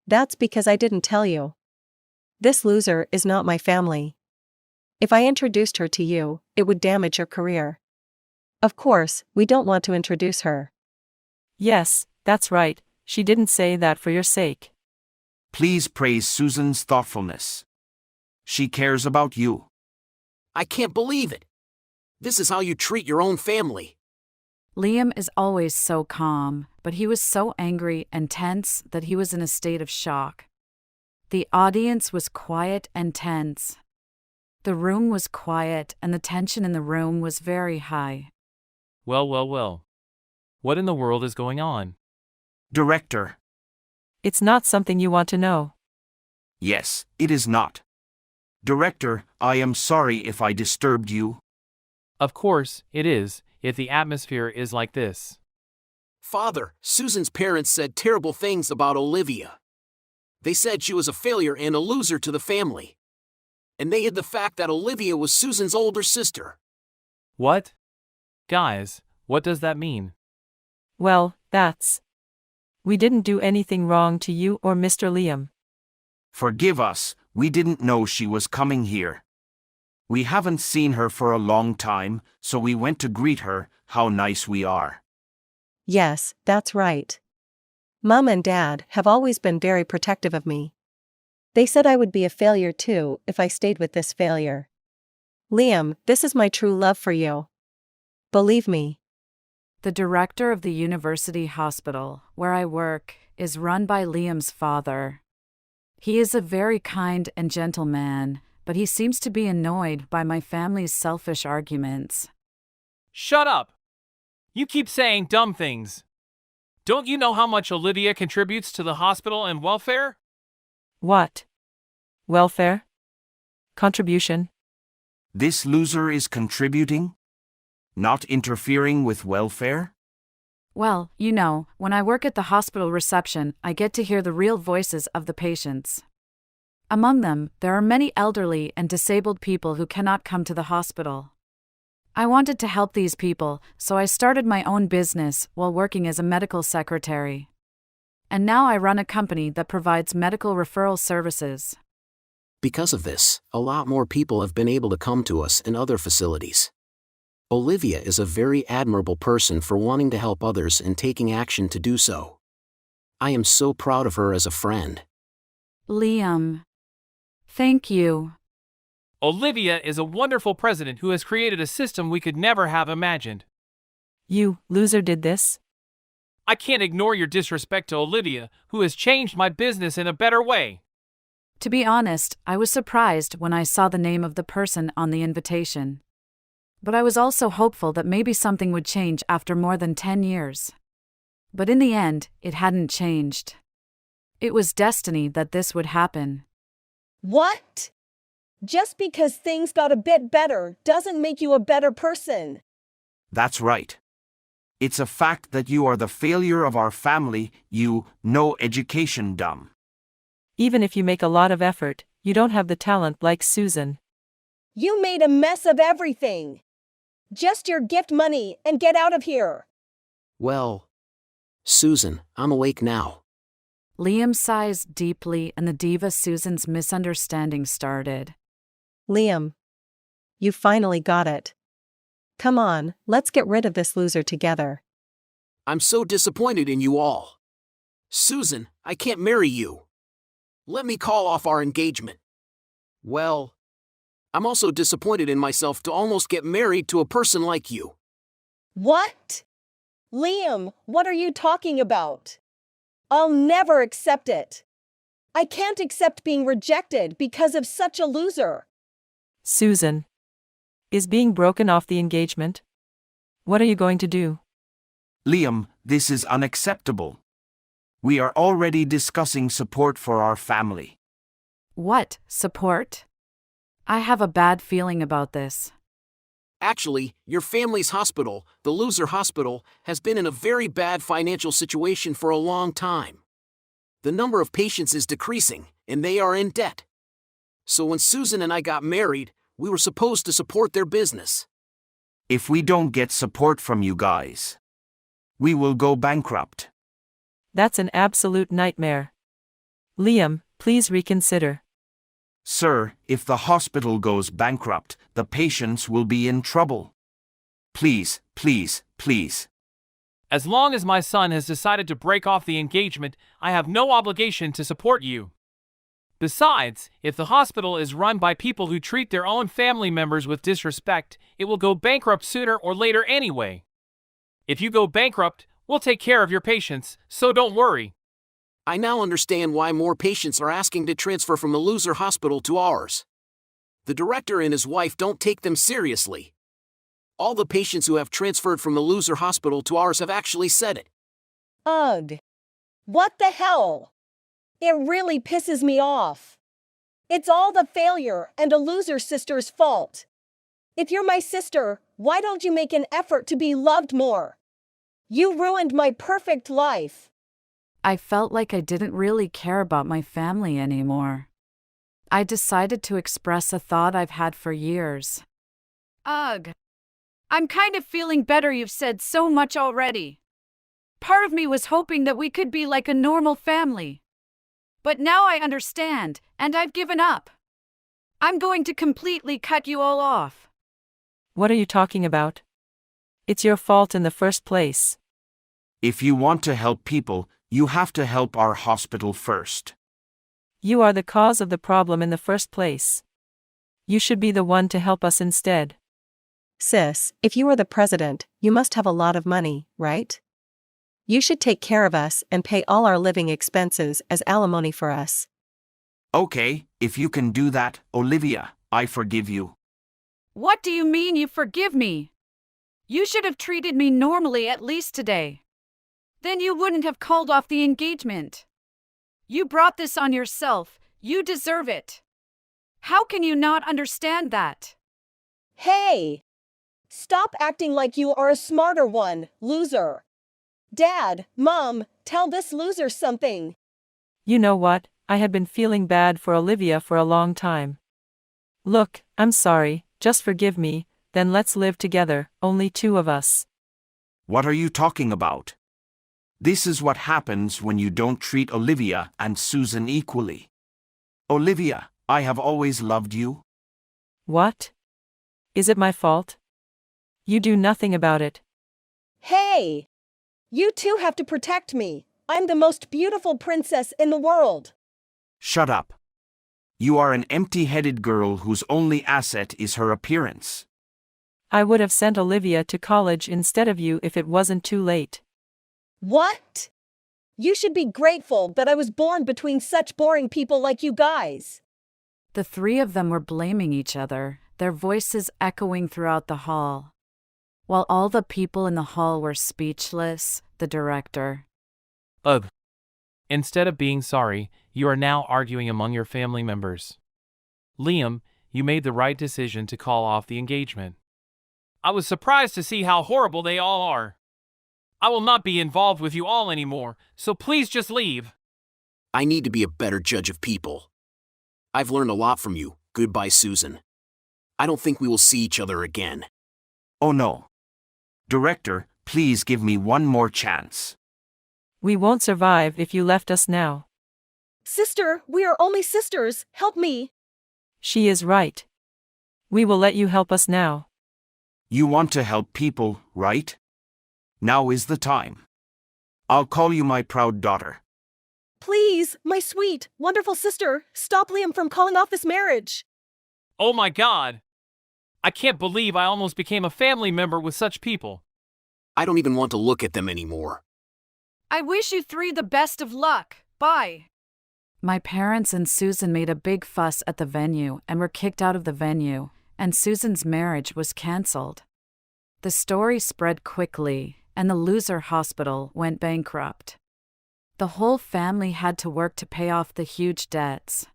That's because I didn't tell you. This loser is not my family. If I introduced her to you, it would damage your career. Of course, we don't want to introduce her. Yes, that's right, she didn't say that for your sake. Please praise Susan's thoughtfulness. She cares about you. I can't believe it. This is how you treat your own family. Liam is always so calm, but he was so angry and tense that he was in a state of shock. The audience was quiet and tense. The room was quiet and the tension in the room was very high. Well. What in the world is going on? Director. It's not something you want to know. Yes, it is not. Director, I am sorry if I disturbed you. Of course, it is, if the atmosphere is like this. Father, Susan's parents said terrible things about Olivia. They said she was a failure and a loser to the family. And they hid the fact that Olivia was Susan's older sister. What? Guys, what does that mean? Well, that's... We didn't do anything wrong to you or Mr. Liam. Forgive us, we didn't know she was coming here. We haven't seen her for a long time, so we went to greet her. How nice we are. Yes, that's right. Mom and Dad have always been very protective of me. They said I would be a failure too if I stayed with this failure. Liam, this is my true love for you. Believe me. The director of the university hospital, where I work, is run by Liam's father. He is a very kind and gentle man, but he seems to be annoyed by my family's selfish arguments. Shut up! You keep saying dumb things. Don't you know how much Olivia contributes to the hospital and welfare? What? Welfare? Contribution? This loser is contributing? Not interfering with welfare? Well, you know, when I work at the hospital reception, I get to hear the real voices of the patients. Among them, there are many elderly and disabled people who cannot come to the hospital. I wanted to help these people, so I started my own business while working as a medical secretary. And now I run a company that provides medical referral services. Because of this, a lot more people have been able to come to us in other facilities. Olivia is a very admirable person for wanting to help others and taking action to do so. I am so proud of her as a friend. Liam. Thank you. Olivia is a wonderful president who has created a system we could never have imagined. You, loser, did this? I can't ignore your disrespect to Olivia, who has changed my business in a better way. To be honest, I was surprised when I saw the name of the person on the invitation. But I was also hopeful that maybe something would change after more than 10 years. But in the end, it hadn't changed. It was destiny that this would happen. What? Just because things got a bit better doesn't make you a better person. That's right. It's a fact that you are the failure of our family, you, no education dumb. Even if you make a lot of effort, you don't have the talent like Susan. You made a mess of everything. Just your gift money and get out of here. Well, Susan, I'm awake now. Liam sighs deeply and the diva Susan's misunderstanding started. Liam. You finally got it. Come on, let's get rid of this loser together. I'm so disappointed in you all. Susan, I can't marry you. Let me call off our engagement. Well, I'm also disappointed in myself to almost get married to a person like you. What? Liam, what are you talking about? I'll never accept it. I can't accept being rejected because of such a loser. Susan. Is being broken off the engagement? What are you going to do? Liam, this is unacceptable. We are already discussing support for our family. What, support? I have a bad feeling about this. Actually, your family's hospital, the loser hospital, has been in a very bad financial situation for a long time. The number of patients is decreasing, and they are in debt. So when Susan and I got married, we were supposed to support their business. If we don't get support from you guys, we will go bankrupt. That's an absolute nightmare. Liam, please reconsider. Sir, if the hospital goes bankrupt, the patients will be in trouble. Please, please, please. As long as my son has decided to break off the engagement, I have no obligation to support you. Besides, if the hospital is run by people who treat their own family members with disrespect, it will go bankrupt sooner or later anyway. If you go bankrupt, we'll take care of your patients, so don't worry. I now understand why more patients are asking to transfer from the loser hospital to ours. The director and his wife don't take them seriously. All the patients who have transferred from the loser hospital to ours have actually said it. Ugh. What the hell? It really pisses me off. It's all the failure and a loser sister's fault. If you're my sister, why don't you make an effort to be loved more? You ruined my perfect life. I felt like I didn't really care about my family anymore. I decided to express a thought I've had for years. Ugh. I'm kind of feeling better. You've said so much already. Part of me was hoping that we could be like a normal family. But now I understand, and I've given up. I'm going to completely cut you all off. What are you talking about? It's your fault in the first place. If you want to help people, you have to help our hospital first. You are the cause of the problem in the first place. You should be the one to help us instead. Sis, if you are the president, you must have a lot of money, right? You should take care of us and pay all our living expenses as alimony for us. Okay, if you can do that, Olivia, I forgive you. What do you mean you forgive me? You should have treated me normally at least today. Then you wouldn't have called off the engagement. You brought this on yourself. You deserve it. How can you not understand that? Hey! Stop acting like you are a smarter one, loser. Dad, Mom, tell this loser something. You know what? I had been feeling bad for Olivia for a long time. Look, I'm sorry, just forgive me, then let's live together, only two of us. What are you talking about? This is what happens when you don't treat Olivia and Susan equally. Olivia, I have always loved you. What? Is it my fault? You do nothing about it. Hey! You two have to protect me. I'm the most beautiful princess in the world. Shut up. You are an empty-headed girl whose only asset is her appearance. I would have sent Olivia to college instead of you if it wasn't too late. What? You should be grateful that I was born between such boring people like you guys. The three of them were blaming each other, their voices echoing throughout the hall. While all the people in the hall were speechless, the director. Ugh. Instead of being sorry, you are now arguing among your family members. Liam, you made the right decision to call off the engagement. I was surprised to see how horrible they all are. I will not be involved with you all anymore, so please just leave. I need to be a better judge of people. I've learned a lot from you. Goodbye, Susan. I don't think we will see each other again. Oh no. Director, please give me one more chance. We won't survive if you left us now. Sister, we are only sisters. Help me. She is right. We will let you help us now. You want to help people, right? Now is the time. I'll call you my proud daughter. Please, my sweet, wonderful sister, stop Liam from calling off this marriage. Oh my God! I can't believe I almost became a family member with such people. I don't even want to look at them anymore. I wish you three the best of luck. Bye. My parents and Susan made a big fuss at the venue and were kicked out of the venue, and Susan's marriage was cancelled. The story spread quickly, and the loser hospital went bankrupt. The whole family had to work to pay off the huge debts.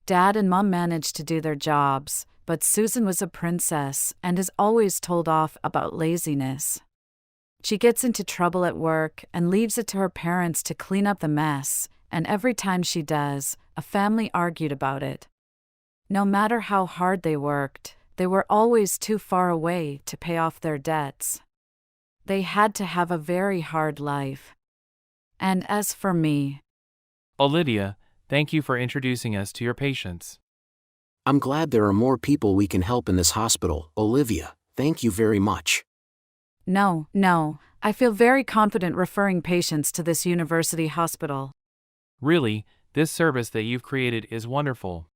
Dad and Mom managed to do their jobs, but Susan was a princess and is always told off about laziness. She gets into trouble at work and leaves it to her parents to clean up the mess, and every time she does, a family argued about it. No matter how hard they worked, they were always too far away to pay off their debts. They had to have a very hard life. And as for me, Olivia, thank you for introducing us to your patients. I'm glad there are more people we can help in this hospital. Olivia, thank you very much. No, I feel very confident referring patients to this university hospital. Really, this service that you've created is wonderful.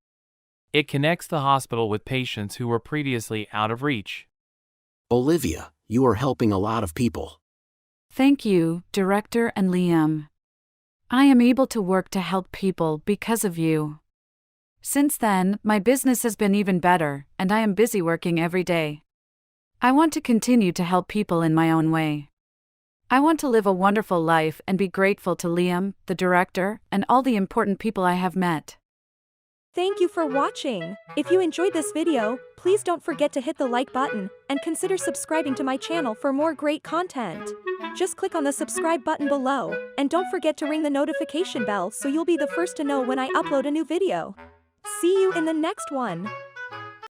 It connects the hospital with patients who were previously out of reach. Olivia, you are helping a lot of people. Thank you, Director and Liam. I am able to work to help people because of you. Since then, my business has been even better, and I am busy working every day. I want to continue to help people in my own way. I want to live a wonderful life and be grateful to Liam, the director, and all the important people I have met. Thank you for watching. If you enjoyed this video, please don't forget to hit the like button and consider subscribing to my channel for more great content. Just click on the subscribe button below, and don't forget to ring the notification bell so you'll be the first to know when I upload a new video. See you in the next one.